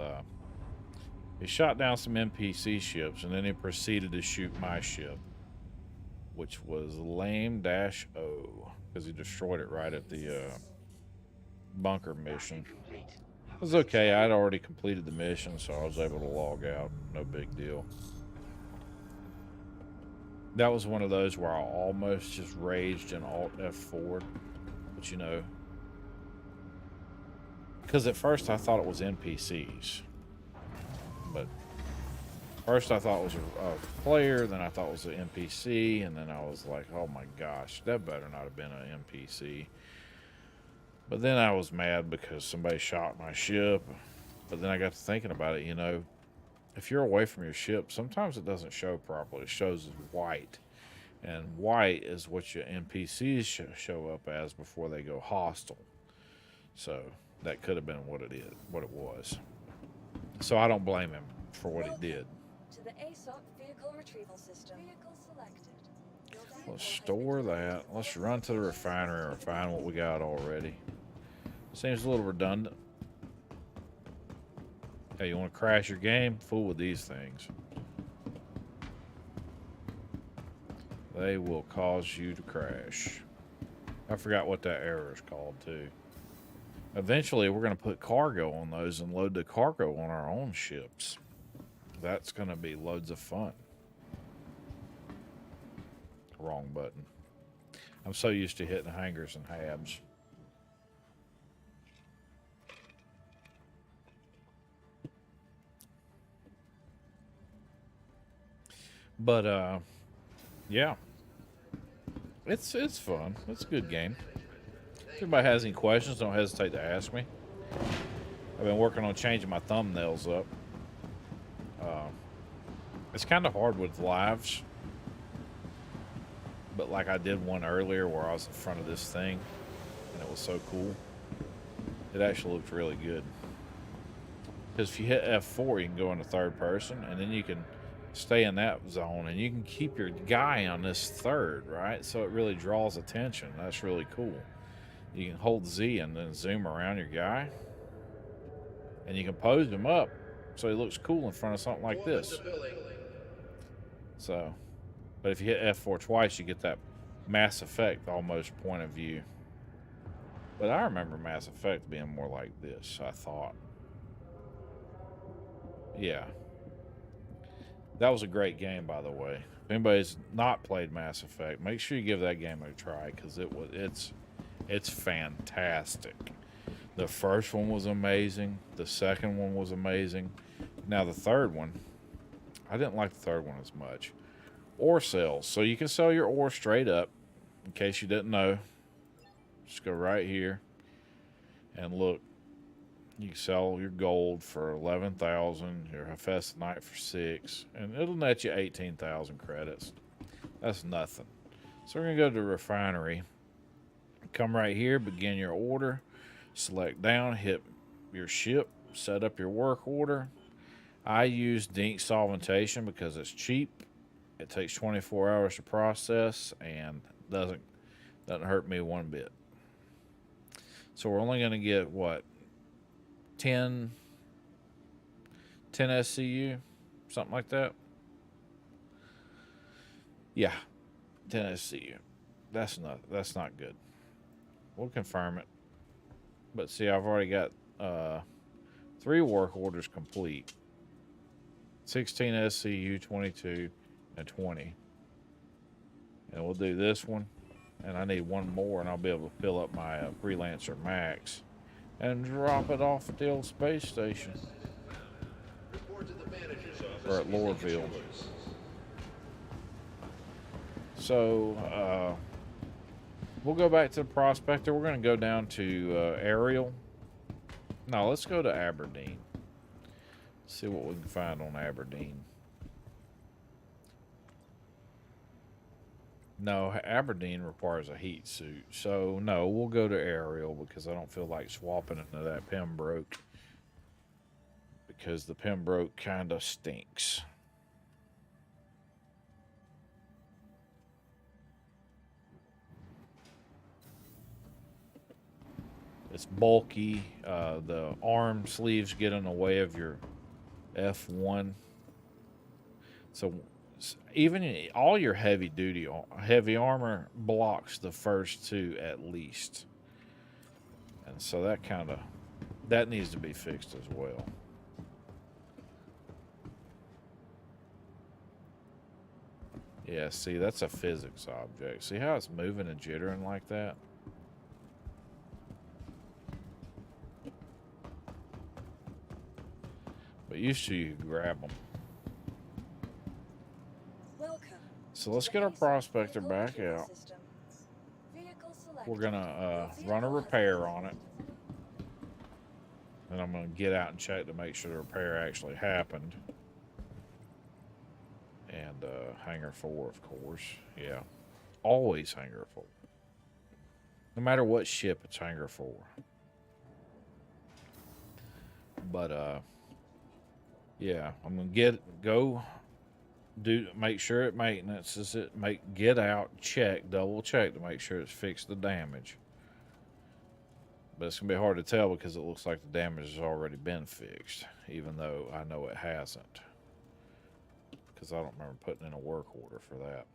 he shot down some NPC ships and then he proceeded to shoot my ship, which was lame-o because he destroyed it right at the bunker mission. Complete. It was okay. I'd already completed the mission, so I was able to log out. No big deal. That was one of those where I almost just raged in Alt F4, but you know, because at first I thought it was NPCs, but first I thought it was a player, then I thought it was an NPC, and then I was like, oh my gosh, that better not have been an NPC. But then I was mad because somebody shot my ship. But then I got to thinking about it, you know, if you're away from your ship, sometimes it doesn't show properly. It shows as white. And white is what your NPCs show up as before they go hostile. So that could have been what it was. So I don't blame him for what he did. To the ASOC vehicle retrieval system. Vehicle selected. Let's store that. Let's run to the refinery and refine what we got already. Seems a little redundant. Hey, you want to crash your game? Fool with these things. They will cause you to crash. I forgot what that error is called, too. Eventually, we're going to put cargo on those and load the cargo on our own ships. That's going to be loads of fun. Wrong button. I'm so used to hitting hangers and habs. But yeah, it's fun. It's a good game. If anybody has any questions, don't hesitate to ask me. I've been working on changing my thumbnails up. It's kind of hard with lives, but like I did one earlier where I was in front of this thing, and it was so cool. It actually looked really good. Because if you hit F4, you can go into third person, and then you can stay in that zone, and you can keep your guy on this third, right? So it really draws attention. That's really cool. You can hold Z and then zoom around your guy, and you can pose him up so he looks cool in front of something like this. So, but if you hit F4 twice, you get that Mass Effect almost point of view. But I remember Mass Effect being more like this, I thought. Yeah. That was a great game, by the way. If anybody's not played Mass Effect, make sure you give that game a try because it's fantastic. The first one was amazing. The second one was amazing. Now the third one, I didn't like the third one as much. Ore sales. So you can sell your ore straight up. In case you didn't know, just go right here and look. You can sell your gold for 11,000, your Hephaestionite for 6, and it'll net you 18,000 credits. That's nothing. So we're gonna go to the refinery. Come right here, begin your order, select down, hit your ship, set up your work order. I use Dink Solventation because it's cheap. It takes 24 hours to process and doesn't hurt me one bit. So we're only gonna get what? 10 SCU, something like that. Yeah, 10 SCU. That's not good. We'll confirm it. But see, I've already got 3 work orders complete. 16 SCU, 22, and 20. And we'll do this one. and I need one more, and I'll be able to fill up my Freelancer Max and drop it off at the old space station Report to the manager's office or at if you think it's Lorville. yours. So we'll go back to the Prospector. We're going to go down to Ariel. No, let's go to Aberdeen. See what we can find on Aberdeen. No, Aberdeen requires a heat suit. So, no, we'll go to Ariel because I don't feel like swapping into that Pembroke. Because the Pembroke kind of stinks. It's bulky. The arm sleeves get in the way of your F1. So even all your heavy armor blocks the first two at least. And so that needs to be fixed as well. Yeah, see, that's a physics object. See how it's moving and jittering like that? But used to, you could grab them. Welcome. So let's to get our the Prospector vehicle back retrieval out. system. Vehicle We're selected. gonna Vehicle run a has repair been on it. selected. And I'm gonna get out and check to make sure the repair actually happened. And hangar 4, of course. Yeah, always hangar 4. No matter what ship, it's hangar 4. But yeah, I'm gonna make sure it maintenance is it get out, double check to make sure it's fixed the damage. But it's gonna be hard to tell because it looks like the damage has already been fixed, even though I know it hasn't. Because I don't remember putting in a work order for that.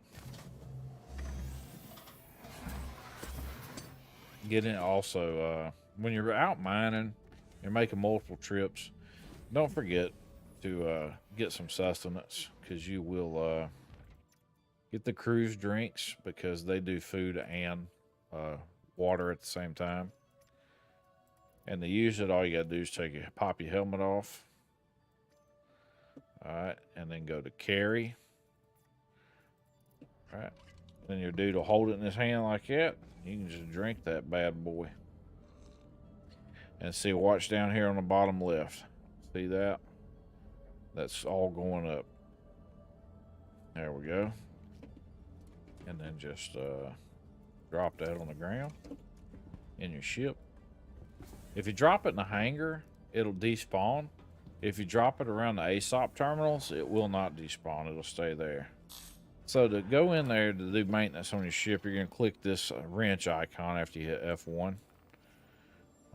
When you're out mining, you're making multiple trips, don't forget to get some sustenance, because you will get the cruise drinks, because they do food and water at the same time. And to use it, all you gotta do is pop your helmet off. Alright, and then go to carry. Alright. Then your dude will hold it in his hand like that. You can just drink that bad boy. And see, watch down here on the bottom left. See that? That's all going up. There we go. And then just drop that on the ground in your ship. If you drop it in a hangar, it'll despawn. If you drop it around the ASOP terminals, it will not despawn. It'll stay there. So to go in there to do maintenance on your ship, you're going to click this wrench icon after you hit F1.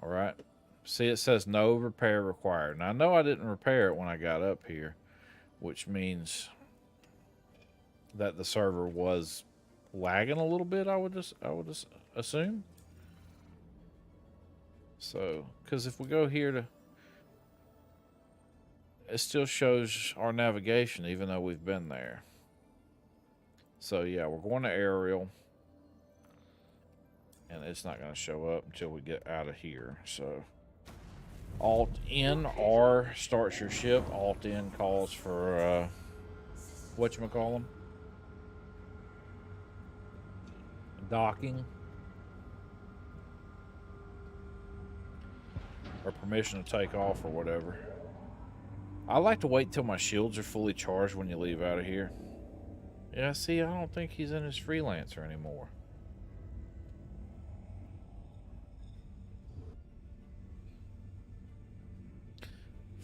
All right. See, it says no repair required. Now, I know I didn't repair it when I got up here, which means that the server was lagging a little bit, I would just assume. So, because if we go here to... It still shows our navigation even though we've been there. So yeah, we're going to Ariel. And it's not going to show up until we get out of here. So Alt-N R starts your ship. Alt-N calls for whatchamacallem? Docking. Or permission to take off or whatever. I like to wait till my shields are fully charged when you leave out of here. Yeah, see, I don't think he's in his Freelancer anymore.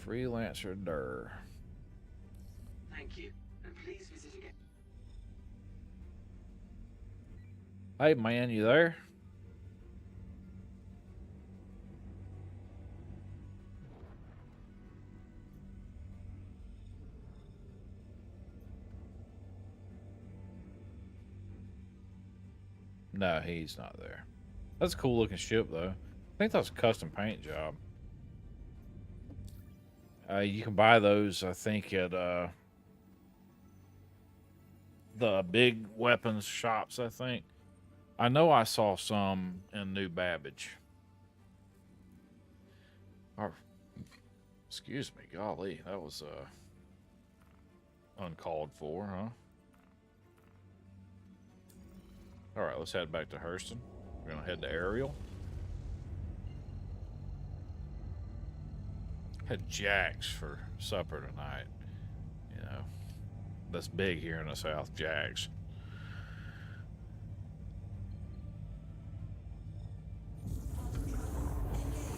Freelancer Durr. Thank you, and please visit again. Hey man, you there? No, he's not there. That's a cool looking ship though. I think that's a custom paint job. You can buy those, I think, at the big weapons shops, I think. I know I saw some in New Babbage. Or, excuse me, golly, that was uncalled for, huh? All right, let's head back to Hurston. We're gonna head to Ariel. Had Jack's for supper tonight. You know, that's big here in the South, Jack's.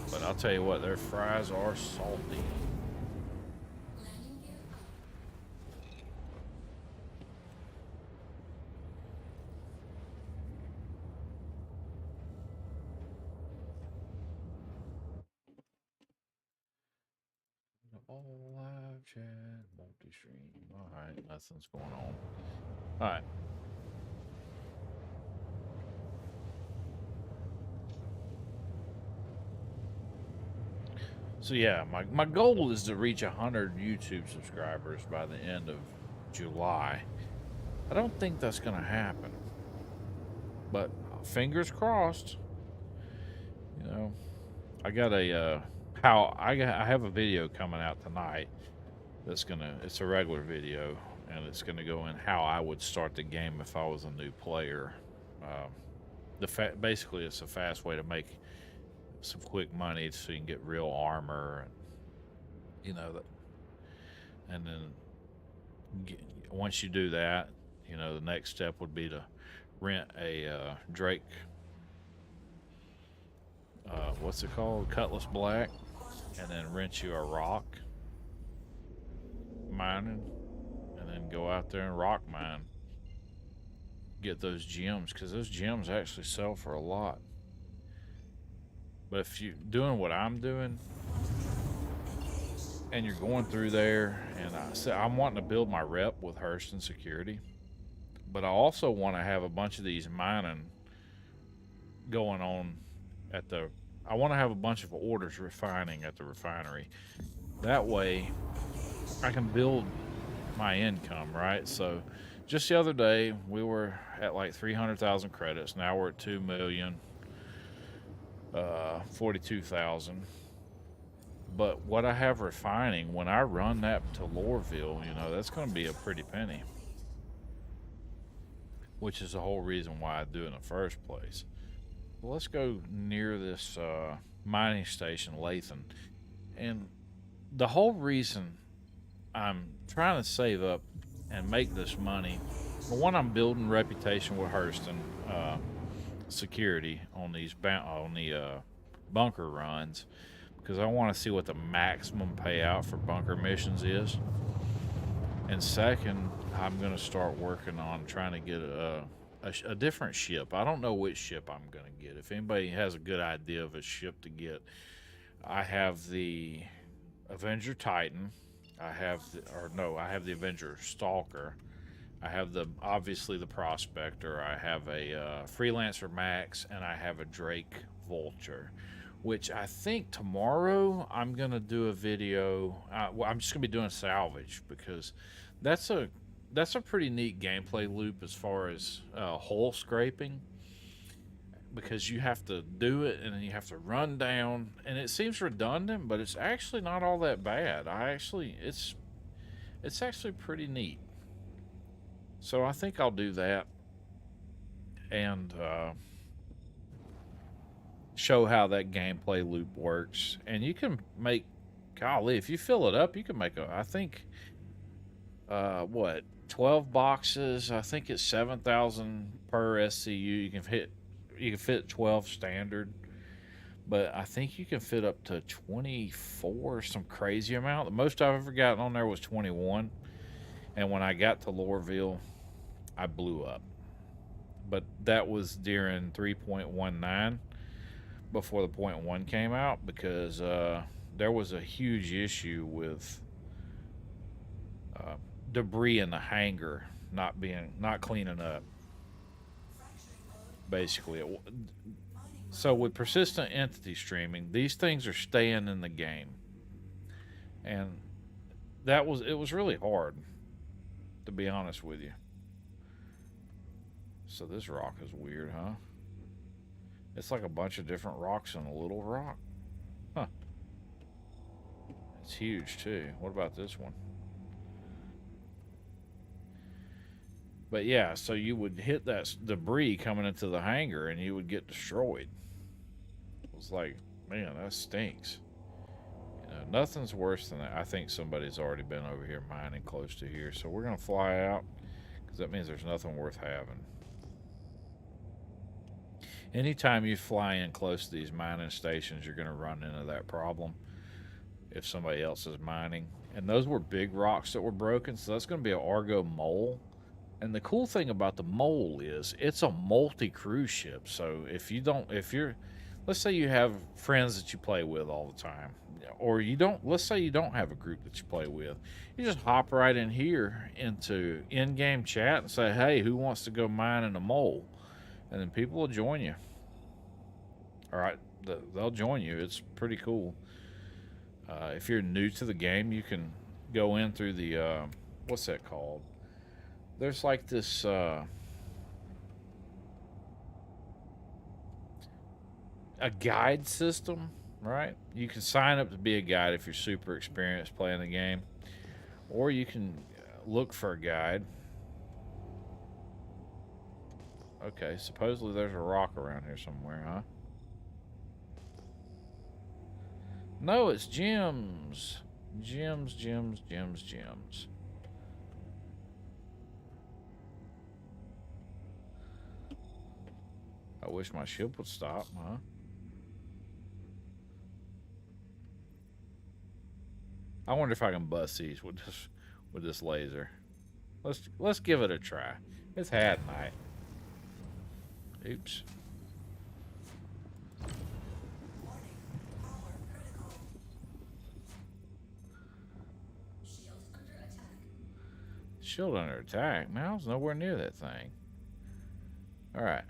But I'll tell you what, their fries are salty. Landing gear up. All live chat, multi-stream. All right, nothing's going on. All right. So yeah, my goal is to reach 100 YouTube subscribers by the end of July. I don't think that's gonna happen, but fingers crossed. You know, I got a I have a video coming out tonight. It's a regular video, and it's gonna go in how I would start the game if I was a new player. Basically, it's a fast way to make some quick money so you can get real armor, and you know that. And then once you do that, you know the next step would be to rent a Drake. What's it called? Cutlass Black, and then rent you a rock mining, and then go out there and rock mine. Get those gems, because those gems actually sell for a lot. But if you're doing what I'm doing, and you're going through there, and I'm wanting to build my rep with Hurston Security, but I also want to have a bunch of these mining going on at the. I want to have a bunch of orders refining at the refinery. That way, I can build my income, right? So, just the other day, we were at like 300,000 credits. Now we're at 2,042,000. But what I have refining, when I run that to Lorville, you know, that's going to be a pretty penny. Which is the whole reason why I do it in the first place. Well, let's go near this mining station, Lathan. And the whole reason I'm trying to save up and make this money, for one, I'm building reputation with Hurston Security on the bunker runs, because I want to see what the maximum payout for bunker missions is. And second, I'm going to start working on trying to get a different ship. I don't know which ship I'm going to get. If anybody has a good idea of a ship to get, I have the Avenger Titan. I have the Avenger Stalker. I have obviously the Prospector. I have a Freelancer Max, and I have a Drake Vulture, which I think tomorrow I'm gonna do a video. Well, I'm just gonna be doing salvage, because that's a pretty neat gameplay loop as far as hull scraping, because you have to do it and then you have to run down, and it seems redundant, but it's actually not all that bad. It's actually pretty neat. So I think I'll do that, and show how that gameplay loop works. And you can make, golly, if you fill it up, you can make I think 12 boxes. I think it's 7,000 per SCU. You can fit 12 standard, but I think you can fit up to 24, some crazy amount. The most I've ever gotten on there was 21, and when I got to Lorville, I blew up. But that was during 3.19, before the 0.1 came out, because there was a huge issue with debris in the hangar not cleaning up, basically. So with persistent entity streaming, these things are staying in the game, and it was really hard, to be honest with you. So this rock is weird, huh? It's like a bunch of different rocks in a little rock. Huh. It's huge too. What about this one? But yeah, so you would hit that debris coming into the hangar and you would get destroyed. It was like, man, that stinks. You know, nothing's worse than that. I think somebody's already been over here mining close to here. So we're going to fly out because that means there's nothing worth having. Anytime you fly in close to these mining stations, you're going to run into that problem if somebody else is mining. And those were big rocks that were broken, so that's going to be an Argo mole. And the cool thing about the mole is it's a multi-cruise ship. So if you're, let's say you have friends that you play with all the time, or you don't, let's say you don't have a group that you play with, you just hop right in here into in-game chat and say, hey, who wants to go mine in a mole? And then people will join you. All right, they'll join you. It's pretty cool. If you're new to the game, you can go in through the, what's that called? There's like this, a guide system, right? You can sign up to be a guide if you're super experienced playing the game. Or you can look for a guide. Okay, supposedly there's a rock around here somewhere, huh? No, it's gems. Gems, gems, gems, gems. I wish my ship would stop, huh? I wonder if I can bust these with this laser. Let's give it a try. It's hat night. Oops. Shield under attack? Man, I was nowhere near that thing. Alright.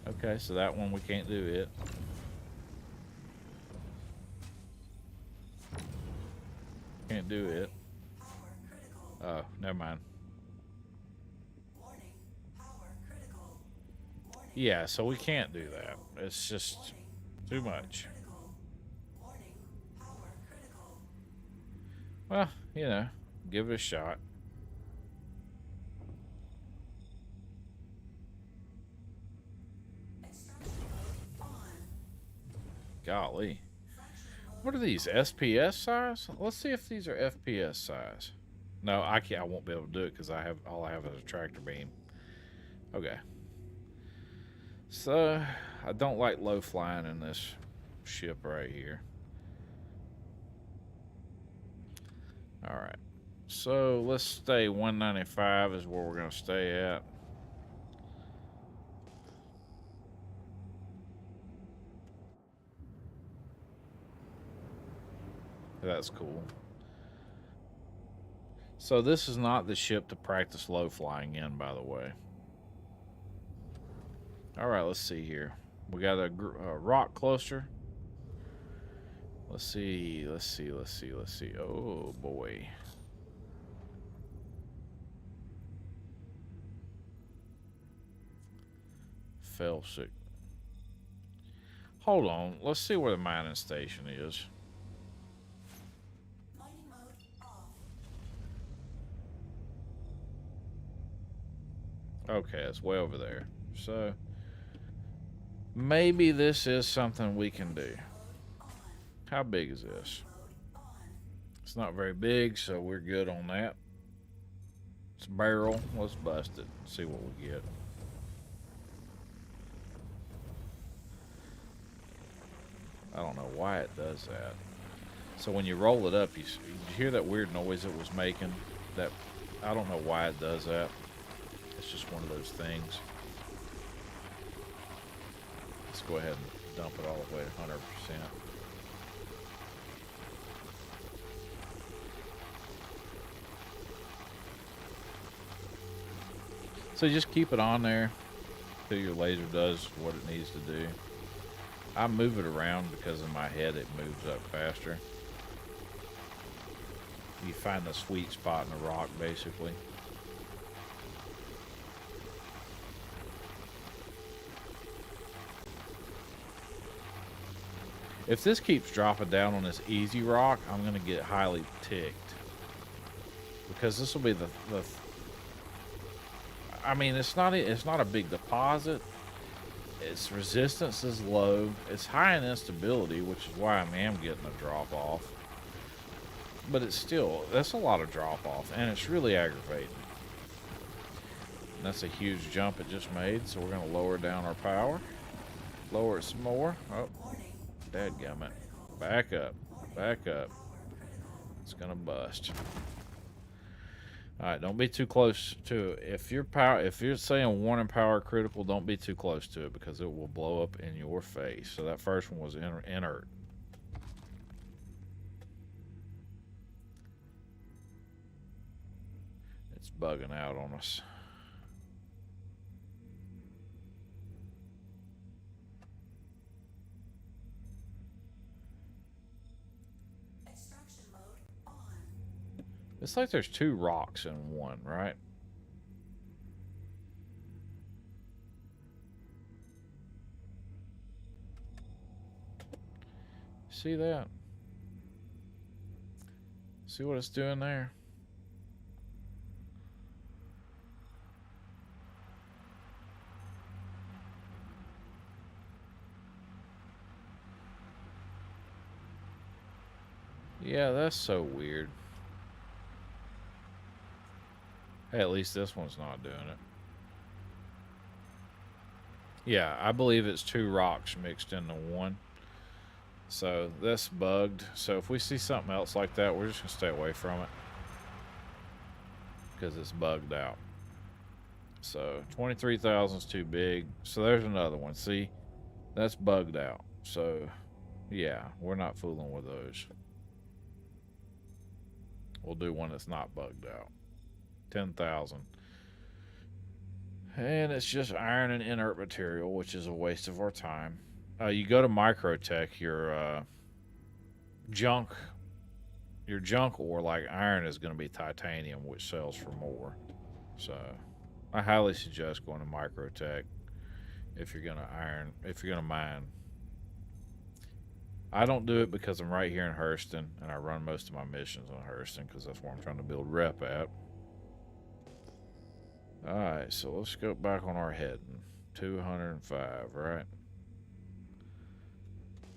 Okay, so that one we can't do it. Can't do it. Oh, never mind. Yeah, so we can't do that. It's just too much. Well, you know, give it a shot. Golly. What are these, SPS size? Let's see if these are FPS size. No, I can't. I won't be able to do it because all I have is a tractor beam. Okay. So I don't like low flying in this ship right here. All right. So let's stay 195 is where we're gonna stay at. That's cool. So this is not the ship to practice low flying in, by the way. All right, let's see here. We got a rock cluster. Let's see. Oh boy. Fell sick. Hold on. Let's see where the mining station is. Okay, it's way over there. So maybe this is something we can do. How big is this? It's not very big, so we're good on that. It's a barrel. Let's bust it. See what we get. I don't know why it does that. So when you roll it up, you hear that weird noise it was making. That I don't know why it does that. It's just one of those things. Let's go ahead and dump it all the way to 100%. So just keep it on there until your laser does what it needs to do. I move it around because in my head it moves up faster. You find the sweet spot in the rock, basically. If this keeps dropping down on this easy rock, I'm gonna get highly ticked. Because this will be the I mean, it's not a big deposit. Its resistance is low. It's high in instability, which is why I am getting a drop off. But it's still, that's a lot of drop off, and it's really aggravating. And that's a huge jump it just made, so we're gonna lower down our power. Lower it some more. Oh, dadgummit. Back up. Back up. It's gonna bust. Alright, don't be too close to it. If you're saying warning power critical, don't be too close to it because it will blow up in your face. So that first one was inert. It's bugging out on us. Extraction mode on. It's like there's two rocks in one, right? See that? See what it's doing there? Yeah, that's so weird. Hey, at least this one's not doing it. Yeah, I believe it's two rocks mixed into one. So that's bugged. So if we see something else like that, we're just gonna stay away from it because it's bugged out. So 23,000 is too big. So there's another one. See, that's bugged out. So yeah, we're not fooling with those. We'll do one that's not bugged out. 10,000. And it's just iron and inert material, which is a waste of our time. You go to Microtech, your junk ore like iron is going to be titanium, which sells for more. So I highly suggest going to Microtech if you're going to mine. I don't do it because I'm right here in Hurston, and I run most of my missions on Hurston because that's where I'm trying to build rep at. Alright, so let's go back on our heading. 205, right?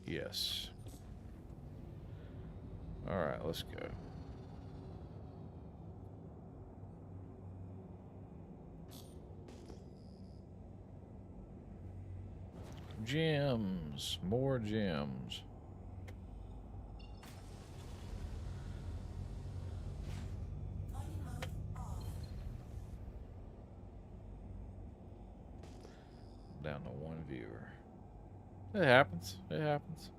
Yes. Alright, let's go. Gems. More gems. Down to one viewer. It happens. It happens.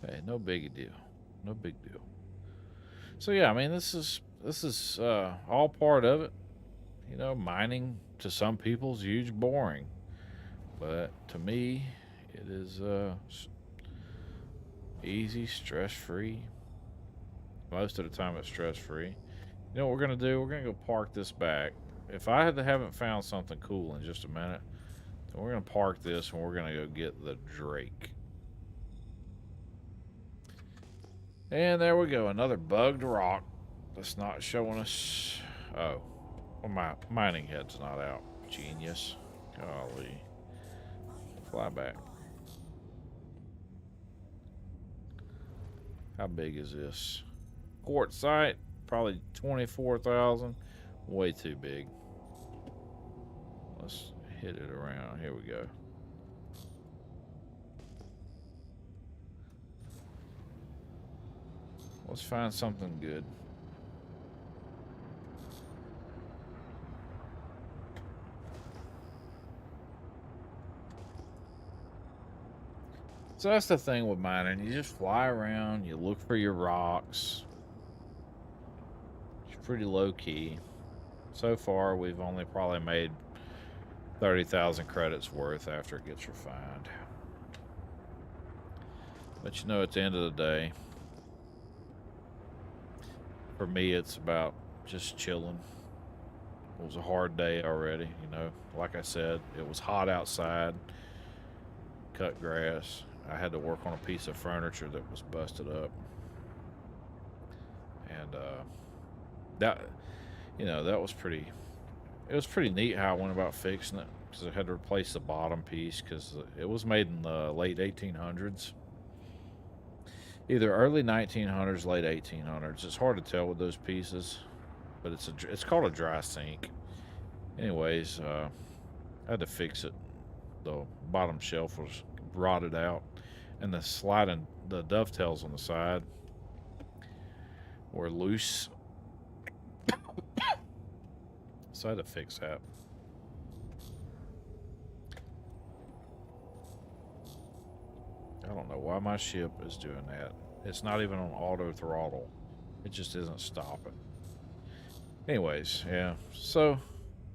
Hey, no big deal. No big deal. So yeah, I mean, this is all part of it. You know, mining to some people is huge boring, but to me, it is easy, stress-free. Most of the time, it's stress-free. You know what we're gonna do? We're gonna go park this back. If I haven't found something cool in just a minute, then we're gonna park this and we're gonna go get the Drake. And there we go, another bugged rock that's not showing us. Oh, well, my mining head's not out. Genius. Golly. Fly back. How big is this? Quartzite, probably 24,000. Way too big. Let's hit it around. Here we go. Let's find something good. So that's the thing with mining. You just fly around, you look for your rocks. It's pretty low key. So far, we've only probably made 30,000 credits worth after it gets refined. But you know, at the end of the day, For me, it's about just chilling. It was a hard day already, you know. Like I said, it was hot outside. Cut grass. I had to work on a piece of furniture that was busted up, and that, you know, that was pretty. It was pretty neat how I went about fixing it because I had to replace the bottom piece because it was made in the late 1800s, either early 1900s, late 1800s. It's hard to tell with those pieces, but it's called a dry sink. Anyways, I had to fix it. The bottom shelf was rotted out, and the dovetails on the side were loose, so I had to fix that. I don't know why my ship is doing that. It's not even on auto throttle. It just isn't stopping. Anyways, yeah. So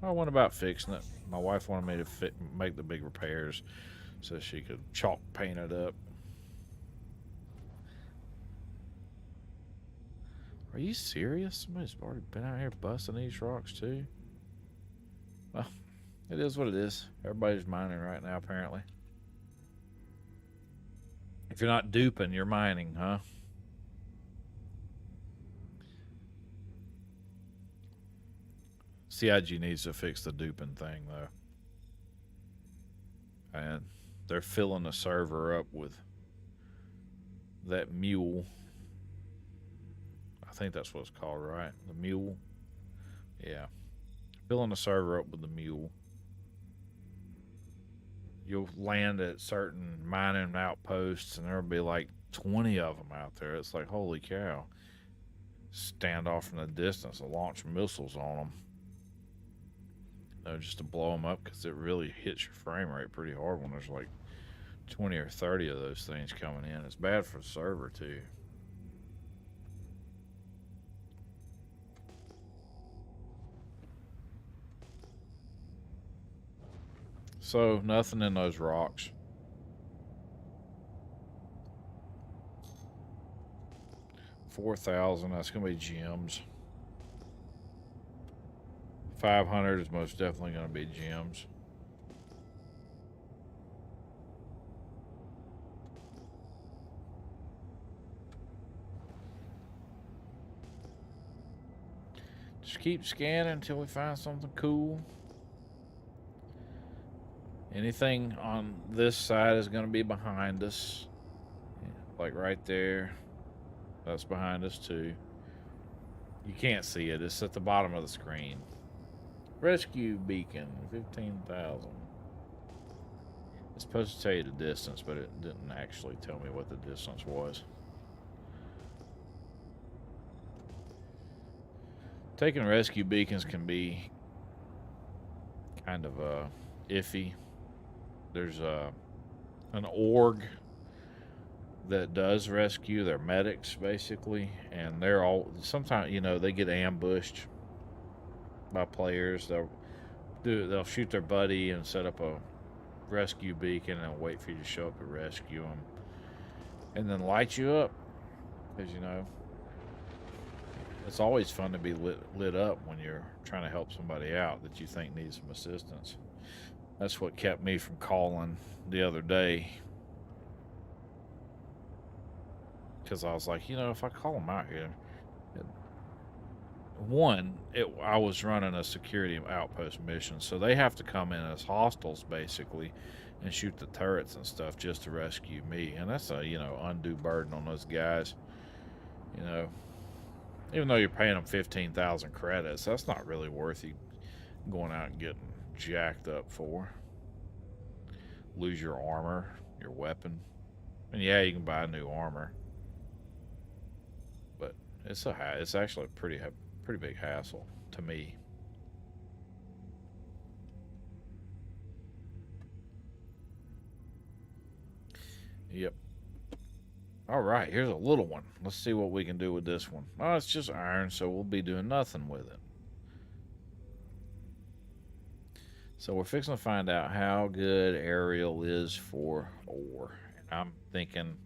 I went about fixing it. My wife wanted me to make the big repairs so she could chalk paint it up. Are you serious? Somebody's already been out here busting these rocks too? Well, it is what it is. Everybody's mining right now, apparently. If you're not duping, you're mining, huh? CIG needs to fix the duping thing, though. And they're filling the server up with that mule. I think that's what it's called, right? The mule? Yeah. Filling the server up with the mule. You'll land at certain mining outposts, and there'll be like 20 of them out there. It's like, holy cow. Stand off from the distance and launch missiles on them. You know, just to blow them up, because it really hits your frame rate pretty hard when there's like 20 or 30 of those things coming in. It's bad for the server, too. So, nothing in those rocks. $4,000, that's going to be gems. 500 is most definitely going to be gems. Just keep scanning until we find something cool. Anything on this side is going to be behind us. Like right there. That's behind us too. You can't see it. It's at the bottom of the screen. Rescue beacon, 15,000. It's supposed to tell you the distance, but it didn't actually tell me what the distance was. Taking rescue beacons can be kind of iffy. There's an org that does rescue. They're medics basically, and they're all sometimes, you know, they get ambushed by players. They'll shoot their buddy and set up a rescue beacon and wait for you to show up to rescue them, and then light you up, because you know it's always fun to be lit up when you're trying to help somebody out that you think needs some assistance. That's what kept me from calling the other day, because I was like, you know, if I call them out here, I was running a security outpost mission, so they have to come in as hostiles basically and shoot the turrets and stuff just to rescue me, and that's a, you know, undue burden on those guys. You know, even though you're paying them 15,000 credits, that's not really worth you going out and getting jacked up for. Lose your armor, your weapon, and yeah, you can buy new armor, but it's actually a pretty big hassle to me. Yep. All right, here's a little one. Let's see what we can do with this one. Oh, it's just iron, so we'll be doing nothing with it. So we're fixing to find out how good Ariel is for ore. And I'm thinking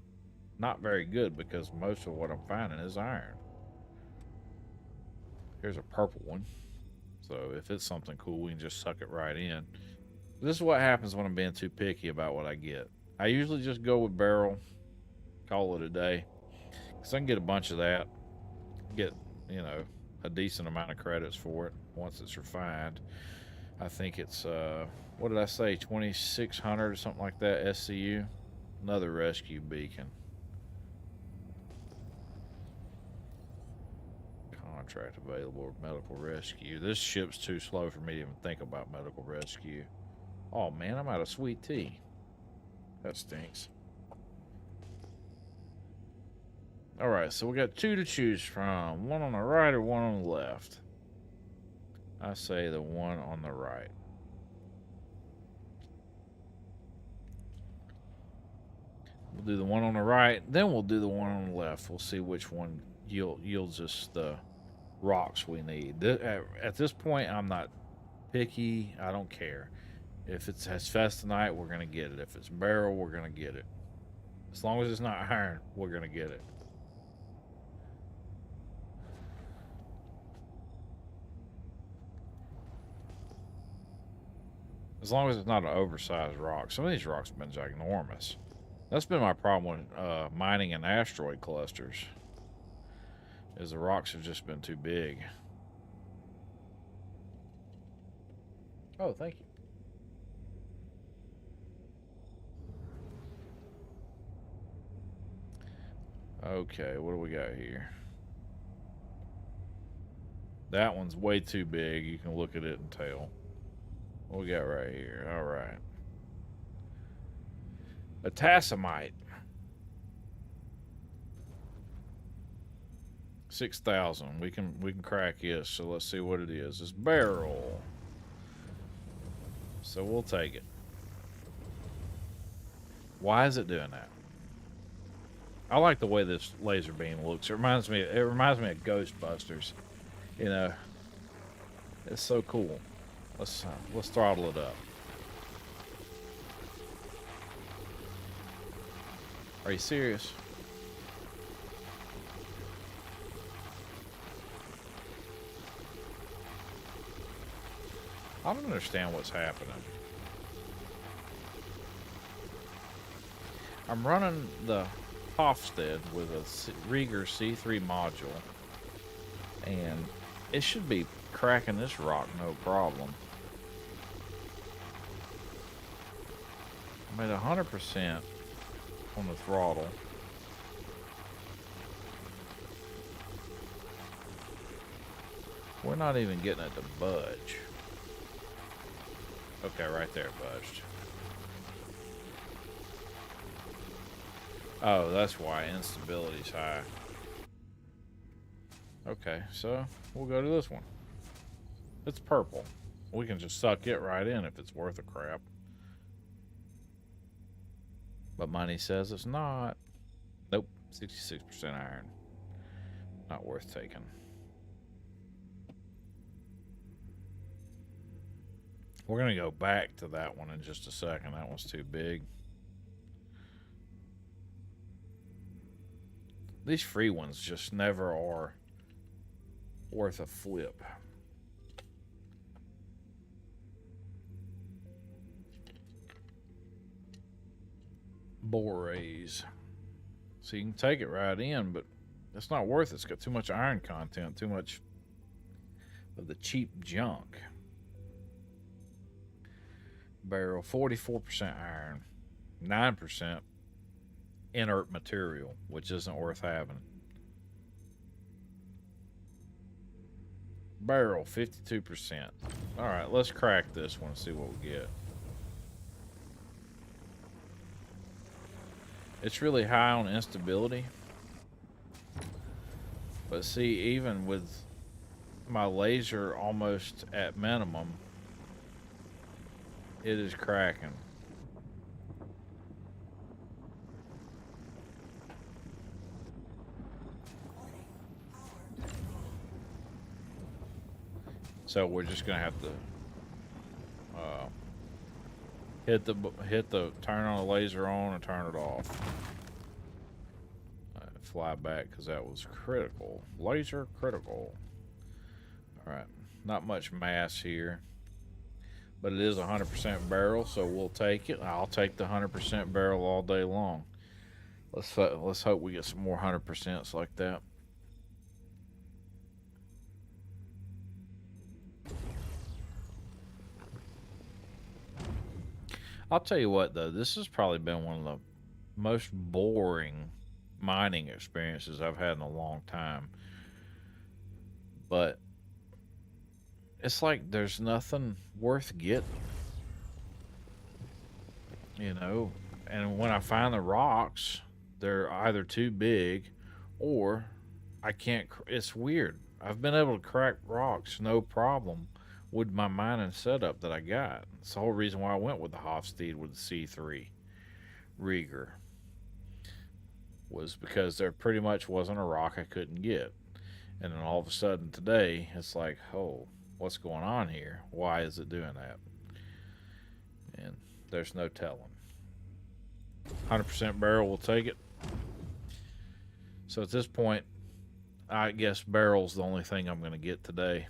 not very good, because most of what I'm finding is iron. Here's a purple one. So if it's something cool, we can just suck it right in. This is what happens when I'm being too picky about what I get. I usually just go with barrel, call it a day. Because I can get a bunch of that, get, you know, a decent amount of credits for it once it's refined. I think it's, what did I say, 2,600 or something like that, SCU. Another rescue beacon. Contract available, medical rescue. This ship's too slow for me to even think about medical rescue. Oh man, I'm out of sweet tea. That stinks. Alright, so we got two to choose from. One on the right or one on the left? I say the one on the right. We'll do the one on the right, then we'll do the one on the left. We'll see which one yields us the rocks we need. At this point, I'm not picky. I don't care. If it has Festonite, we're going to get it. If it's barrel, we're going to get it. As long as it's not iron, we're going to get it. As long as it's not an oversized rock. Some of these rocks have been ginormous. That's been my problem with mining in asteroid clusters. Is the rocks have just been too big. Oh, thank you. Okay, what do we got here? That one's way too big. You can look at it and tell. What we got right here? All right. A tassamite. 6,000. We can crack this. So let's see what it is. It's barrel. So we'll take it. Why is it doing that? I like the way this laser beam looks. It reminds me of Ghostbusters. You know, it's so cool. Let's throttle it up. Are you serious? I don't understand what's happening. I'm running the Hofstede with a Rieger C3 module, and it should be cracking this rock no problem. I'm at 100% on the throttle. We're not even getting it to budge. Okay, right there it budged. Oh, that's why instability's high. Okay, so we'll go to this one. It's purple. We can just suck it right in if it's worth a crap. But money says it's not. Nope, 66% iron. Not worth taking. We're going to go back to that one in just a second. That one's too big. These free ones just never are worth a flip. Borays. So you can take it right in, but it's not worth it. It's got too much iron content, too much of the cheap junk. Barrel, 44% iron, 9% inert material, which isn't worth having. Barrel, 52%. All right, let's crack this one and see what we get. It's really high on instability. But see, even with my laser almost at minimum, it is cracking. So we're just gonna have to hit the turn on the laser on and turn it off. Fly back because that was critical. Laser critical. Right. Not much mass here. But it is 100% barrel, so we'll take it. I'll take the 100% barrel all day long. Let's hope we get some more 100%s like that. I'll tell you what, though, this has probably been one of the most boring mining experiences I've had in a long time. But it's like there's nothing worth getting, you know? And when I find the rocks, they're either too big or I can't. It's weird. I've been able to crack rocks no problem with my mining setup that I got. It's the whole reason why I went with the Hofstede with the C3 Rieger, was because there pretty much wasn't a rock I couldn't get. And then all of a sudden today, it's like, oh, what's going on here? Why is it doing that? And there's no telling. 100% barrel will take it. So at this point, I guess barrel's the only thing I'm going to get today.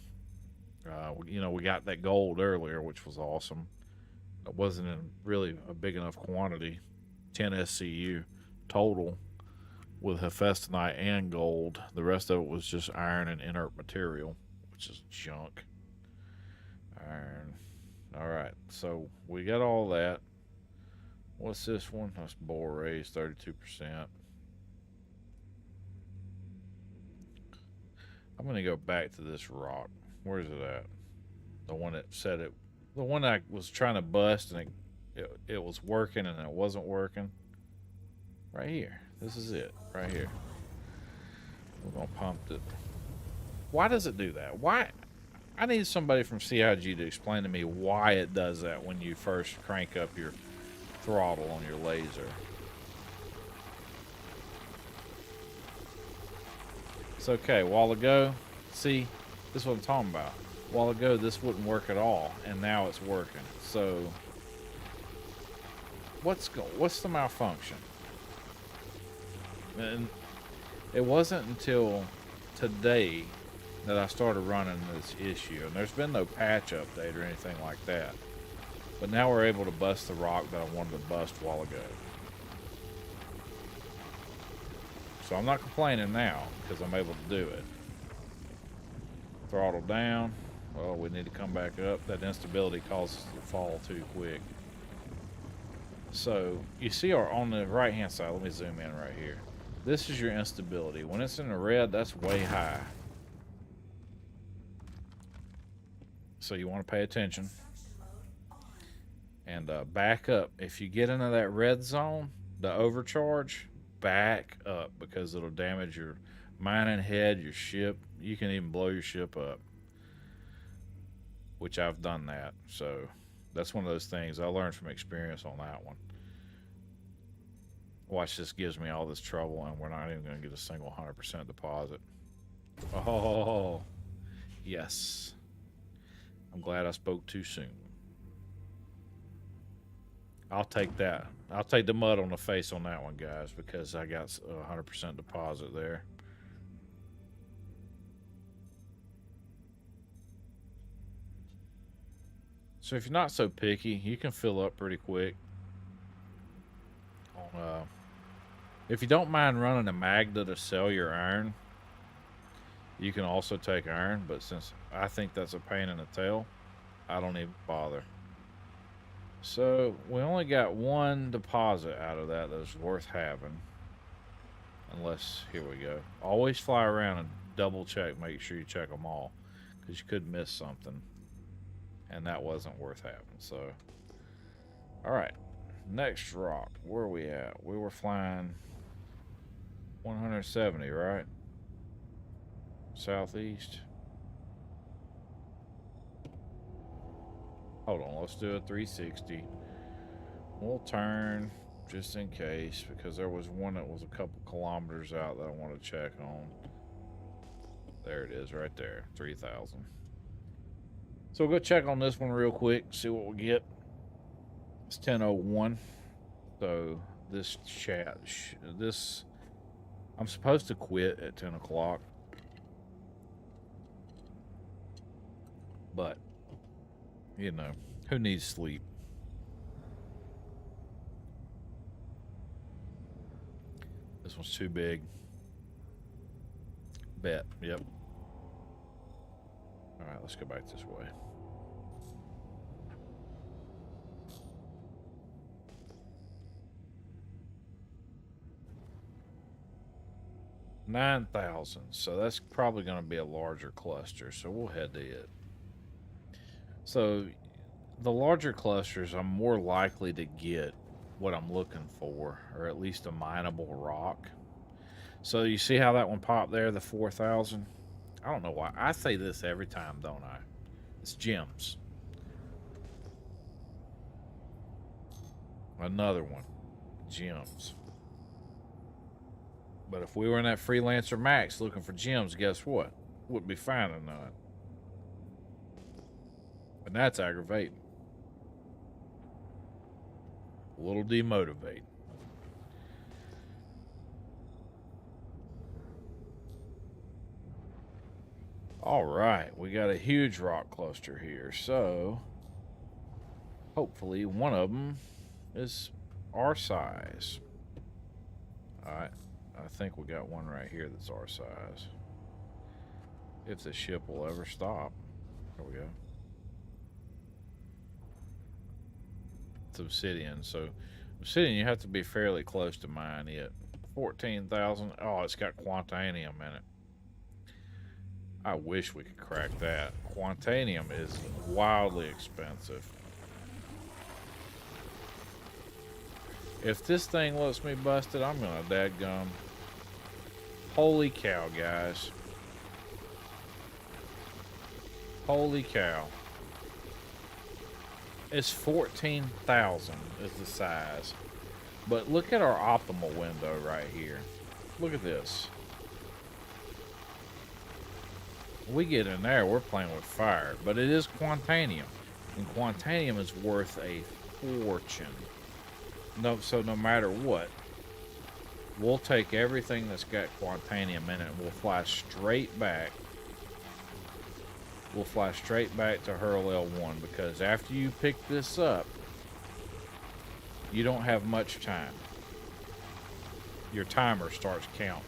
You know, we got that gold earlier, which was awesome. It wasn't in really a big enough quantity. 10 SCU total with Hephaestonite and gold. The rest of it was just iron and inert material, which is junk. Iron. All right, so we got all that. What's this one? That's Borace, 32%. I'm gonna go back to this rock. Where's it at? The one that said it. The one I was trying to bust and it was working and it wasn't working. Right here. This is it. Right here. We're gonna pump it. Why does it do that? Why? I need somebody from CIG to explain to me why it does that when you first crank up your throttle on your laser. It's okay. A while ago, see, this is what I'm talking about. A while ago, this wouldn't work at all, and now it's working. So, what's the malfunction? And it wasn't until today that I started running this issue, and there's been no patch update or anything like that. But now we're able to bust the rock that I wanted to bust a while ago. So I'm not complaining now because I'm able to do it. Throttle down. Well, we need to come back up. That instability causes us to fall too quick. So you see on the right hand side, let me zoom in right here. This is your instability. When it's in the red, that's way high. So you want to pay attention. And back up. If you get into that red zone, the overcharge, back up because it'll damage your mining head, your ship. You can even blow your ship up, which I've done that. So that's one of those things I learned from experience on that one. Watch, this gives me all this trouble and we're not even going to get a single 100% deposit. Oh, yes. I'm glad I spoke too soon. I'll take that. I'll take the mud on the face on that one, guys, because I got a 100% deposit there. So if you're not so picky, you can fill up pretty quick. If you don't mind running a Magda to sell your iron, you can also take iron, but since I think that's a pain in the tail, I don't even bother. So we only got one deposit out of that that's worth having. Unless, here we go. Always fly around and double check, make sure you check them all, because you could miss something. And that wasn't worth having, so. Alright, next rock, where are we at? We were flying 170, right? Southeast. Hold on, let's do a 360. We'll turn just in case, because there was one that was a couple kilometers out that I want to check on. There it is right there, 3,000. So we'll go check on this one real quick, see what we get. It's 10:01. So this chat, I'm supposed to quit at 10 o'clock. But, you know, who needs sleep? This one's too big. Bet. Yep. All right, let's go back this way. $9,000. So that's probably going to be a larger cluster. So we'll head to it. So the larger clusters, I'm more likely to get what I'm looking for, or at least a mineable rock. So you see how that one popped there, the 4,000? I don't know why. I say this every time, don't I? It's gems. Another one. Gems. But if we were in that Freelancer Max looking for gems, guess what? Wouldn't be finding none. And that's aggravating. A little demotivating. All right, we got a huge rock cluster here, so hopefully one of them is our size. All right, I think we got one right here that's our size. If the ship will ever stop. There we go. It's obsidian, so obsidian you have to be fairly close to mine it. 14,000. Oh, it's got quantanium in it. I wish we could crack that. Quantanium is wildly expensive. If this thing lets me bust it, I'm gonna dadgum. Holy cow, guys. Holy cow. It's 14,000 is the size. But look at our optimal window right here. Look at this. We get in there, we're playing with fire. But it is quantanium. And quantanium is worth a fortune. So no matter what, we'll take everything that's got quantanium in it and we'll fly straight back. We'll fly straight back to Hurl L1 because after you pick this up, you don't have much time. Your timer starts counting.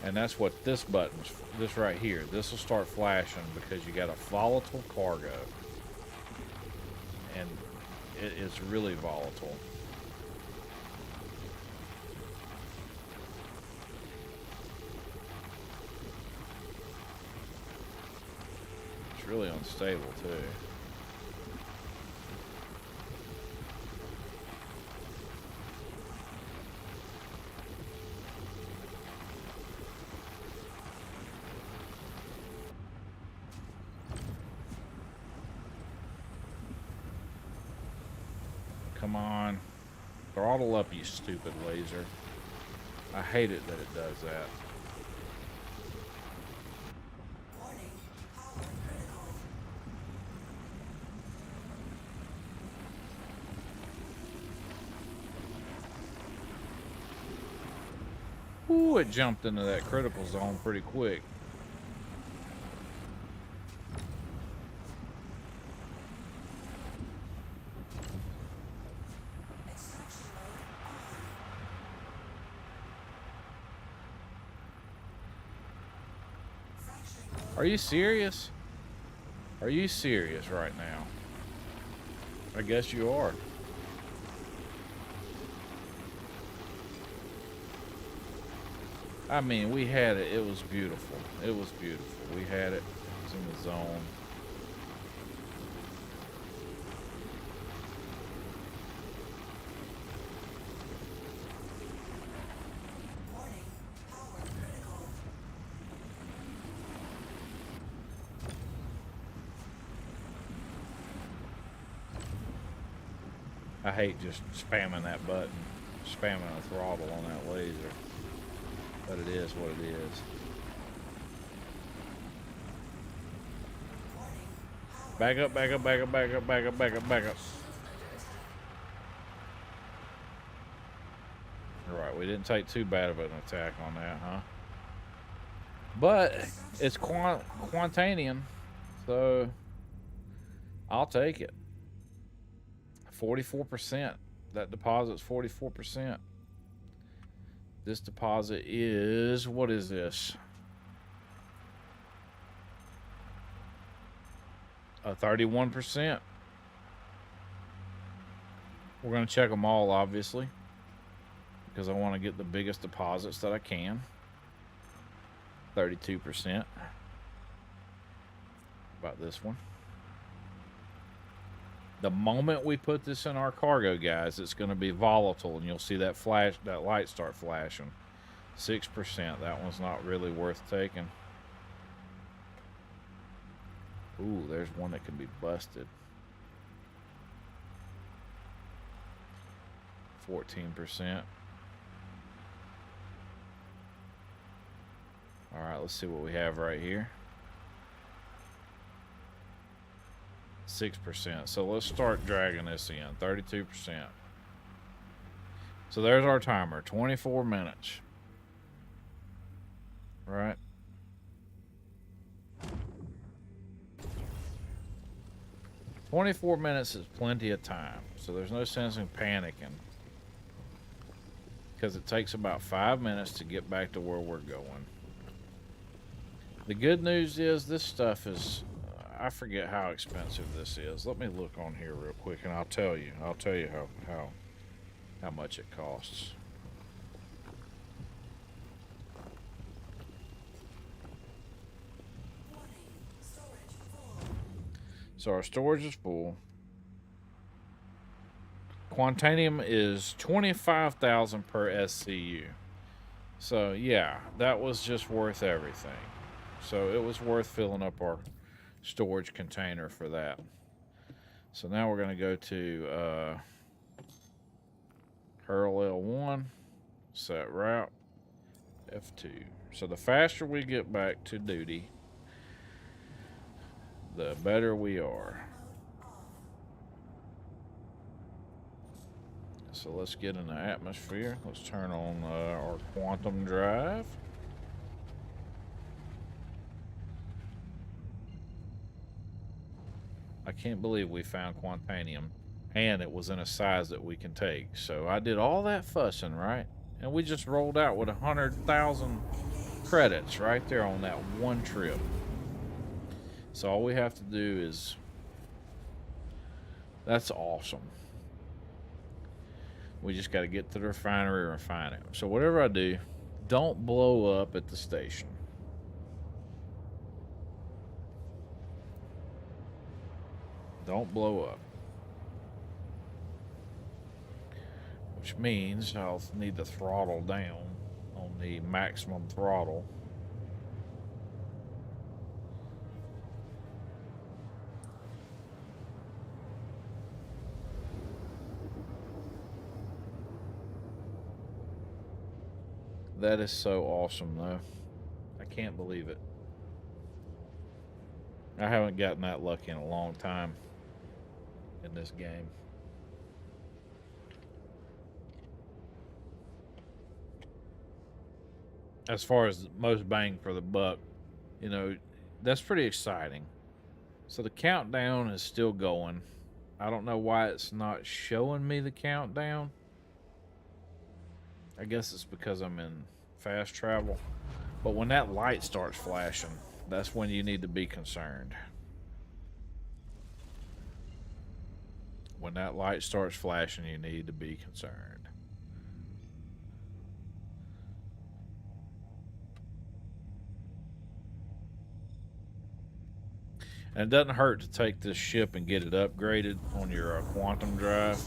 And that's what this button's, this right here, this will start flashing because you got a volatile cargo. And it is really volatile. It's really unstable too. Come on. Throttle up, you stupid laser. I hate it that it does that. Warning, power critical. Ooh, it jumped into that critical zone pretty quick. Extraction mode off. Fracturing mode. Are you serious? Are you serious right now? I guess you are. I mean, we had it. It was beautiful. It was beautiful. We had it. It was in the zone. Warning, power critical. I hate just spamming that button, spamming the throttle on that laser. But it is what it is. Back up, back up, back up, back up, back up, back up, back up. Alright, we didn't take too bad of an attack on that, huh? But it's quantanium, so I'll take it. 44%. That deposit's 44%. This deposit is, what is this? 31%. We're going to check them all, obviously, because I want to get the biggest deposits that I can. 32%. About this one. The moment we put this in our cargo, guys, it's going to be volatile, and you'll see that flash, that light start flashing. 6%. That one's not really worth taking. Ooh, there's one that can be busted. 14%. All right, let's see what we have right here. 6%. So let's start dragging this in. 32%. So there's our timer. 24 minutes. Right. $24 is plenty of time. So there's no sense in panicking, because it takes about 5 minutes to get back to where we're going. The good news is this stuff is, I forget how expensive this is. Let me look on here real quick and I'll tell you. I'll tell you how much it costs. Warning, storage full. So our storage is full. Quantanium is 25,000 per SCU. So yeah, that was just worth everything. So it was worth filling up our storage container for that. So now we're going to go to Hurl L1, set route, F2. So the faster we get back to duty, the better we are. So let's get in the atmosphere. Let's turn on our quantum drive. I can't believe we found Quantanium, and it was in a size that we can take. So I did all that fussing, right? And we just rolled out with 100,000 credits right there on that one trip. So all we have to do is, that's awesome. We just got to get to the refinery and refine it. So whatever I do, don't blow up at the station. Don't blow up. Which means I'll need to throttle down on the maximum throttle. That is so awesome, though. I can't believe it. I haven't gotten that lucky in a long time in this game. As far as most bang for the buck, you know, that's pretty exciting. So the countdown is still going. I don't know why it's not showing me the countdown. I guess it's because I'm in fast travel. But when that light starts flashing, that's when you need to be concerned. When that light starts flashing, you need to be concerned. And it doesn't hurt to take this ship and get it upgraded on your quantum drive.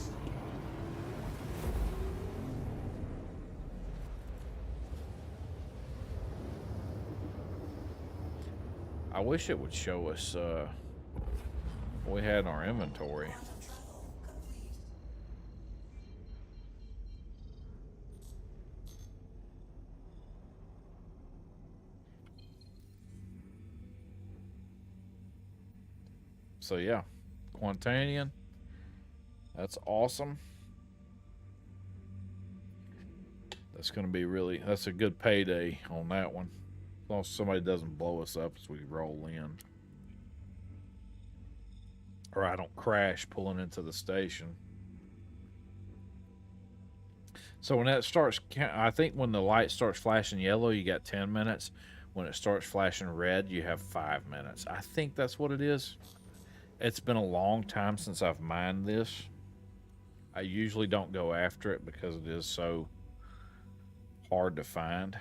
I wish it would show us what we had in our inventory. Quantum travel complete. So yeah, Quantanium, that's awesome. That's going to be really, that's a good payday on that one. As long as somebody doesn't blow us up as we roll in. or I don't crash pulling into the station. So when that starts, I think when the light starts flashing yellow, you got 10 minutes. When it starts flashing red, you have 5 minutes. I think that's what it is. It's been a long time since I've mined this. I usually don't go after it because it is so hard to find.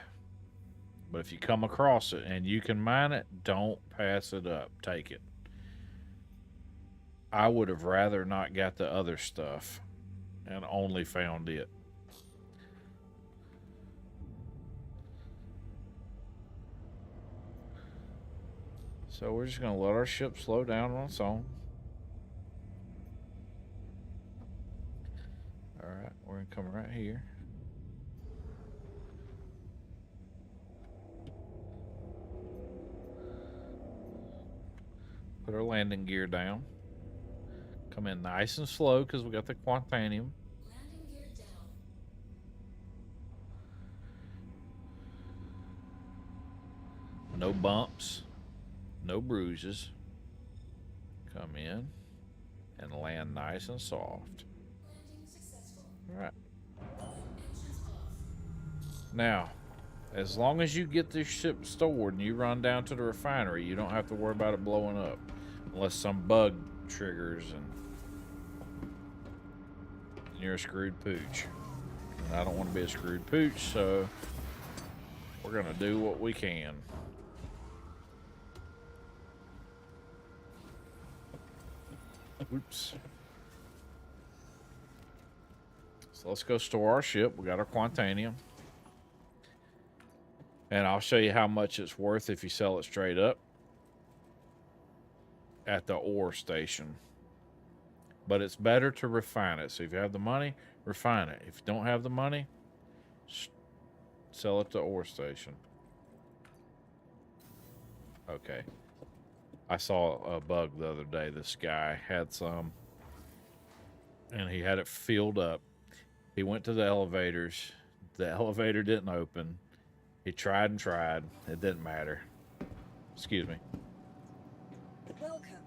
But if you come across it and you can mine it, don't pass it up. Take it. I would have rather not got the other stuff and only found it. So we're just going to let our ship slow down on its own. Alright, we're going to come right here. Put our landing gear down. Come in nice and slow because we got the Quantanium. Landing gear down. No bumps. No bruises. Come in and land nice and soft. Landing successful. All right. Engines off. Now, as long as you get this ship stored and you run down to the refinery, you don't have to worry about it blowing up. Unless some bug triggers and you're a screwed pooch. And I don't want to be a screwed pooch, so we're going to do what we can. Oops. So let's go store our ship. We got our Quantanium. And I'll show you how much it's worth if you sell it straight up at the ore station. But it's better to refine it. So if you have the money, refine it. If you don't have the money, sell it to ore station. Okay. I saw a bug the other day. This guy had some, and he had it filled up. He went to the elevators. The elevator didn't open. He tried and tried. It didn't matter. Excuse me. Welcome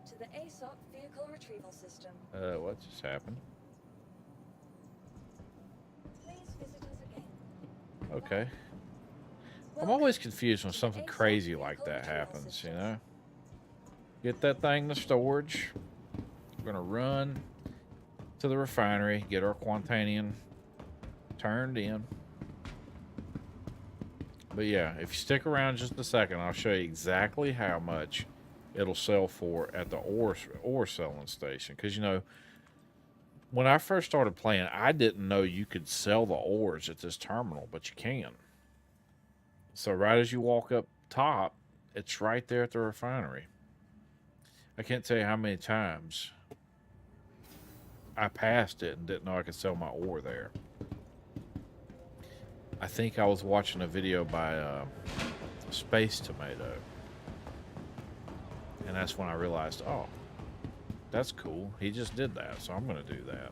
to the ASOP Vehicle Retrieval System. What just happened? Please visit us again. Okay. I'm Welcome always confused when to the something ASOP crazy like Vehicle that Retrieval happens, you System. know? Get that thing to storage. We're going to run to the refinery, get our Quantanium turned in. But yeah, if you stick around just a second, I'll show you exactly how much it'll sell for at the ore selling station. Because, you know, when I first started playing, I didn't know you could sell the ores at this terminal, but you can. So right as you walk up top, it's right there at the refinery. I can't tell you how many times I passed it and didn't know I could sell my ore there. I think I was watching a video by Space Tomato. And that's when I realized, oh, that's cool. He just did that, so I'm going to do that.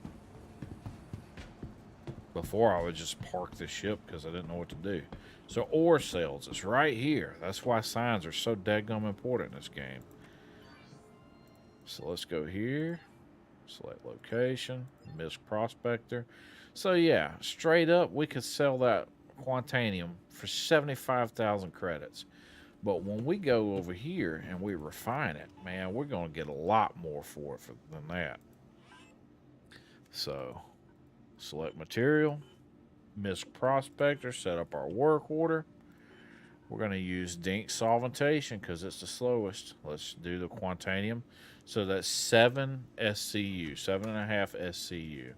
Before I would just park the ship because I didn't know what to do. So ore sales, it's right here. That's why signs are so daggum important in this game. So let's go here. Select location. Misk Prospector. So yeah, straight up, we could sell that Quantanium for 75,000 credits. But when we go over here and we refine it, man, we're going to get a lot more for it than that. So, select material, Misk Prospector, set up our work order. We're going to use Dink Solventation because it's the slowest. Let's do the Quantanium. So that's 7 SCU, 7.5 SCU.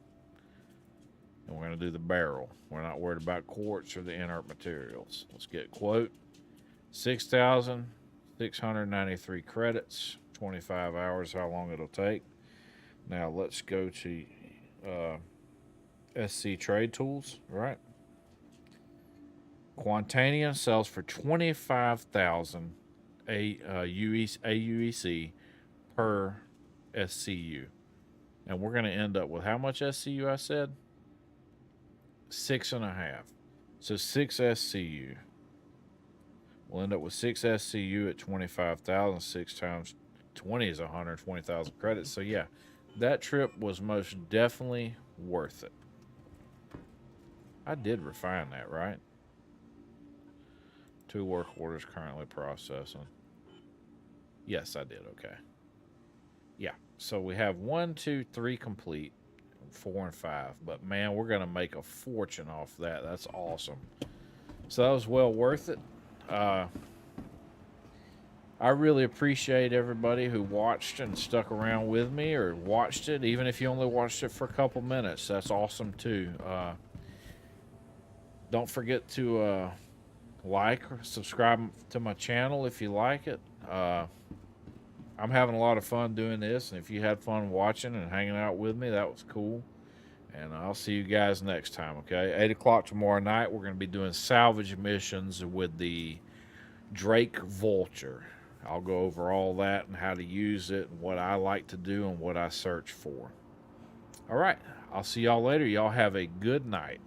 And we're going to do the barrel. We're not worried about quartz or the inert materials. Let's get quote. 6,693 credits. 25 hours, how long it'll take. Now let's go to SC Trade Tools, right? Quantanium sells for 25,000 AUEC per SCU. And we're going to end up with how much SCU I said? 6.5. So 6 SCU. We'll end up with 6 SCU at 25,000. 6 times 20 is 120,000 credits. So yeah, that trip was most definitely worth it. I did refine that, right? 2 work orders currently processing. Yes, I did. Okay. Yeah. So we have 1, 2, 3 complete, 4 and 5. But man, we're gonna make a fortune off that. That's awesome. So that was well worth it. I really appreciate everybody who watched and stuck around with me, or watched it, even if you only watched it for a couple minutes. That's awesome too. Don't forget to like or subscribe to my channel if you like it. I'm having a lot of fun doing this, and if you had fun watching and hanging out with me, that was cool. And I'll see you guys next time, okay? 8 o'clock tomorrow night, we're going to be doing salvage missions with the Drake Vulture. I'll go over all that and how to use it, and what I like to do and what I search for. All right, I'll see y'all later. Y'all have a good night.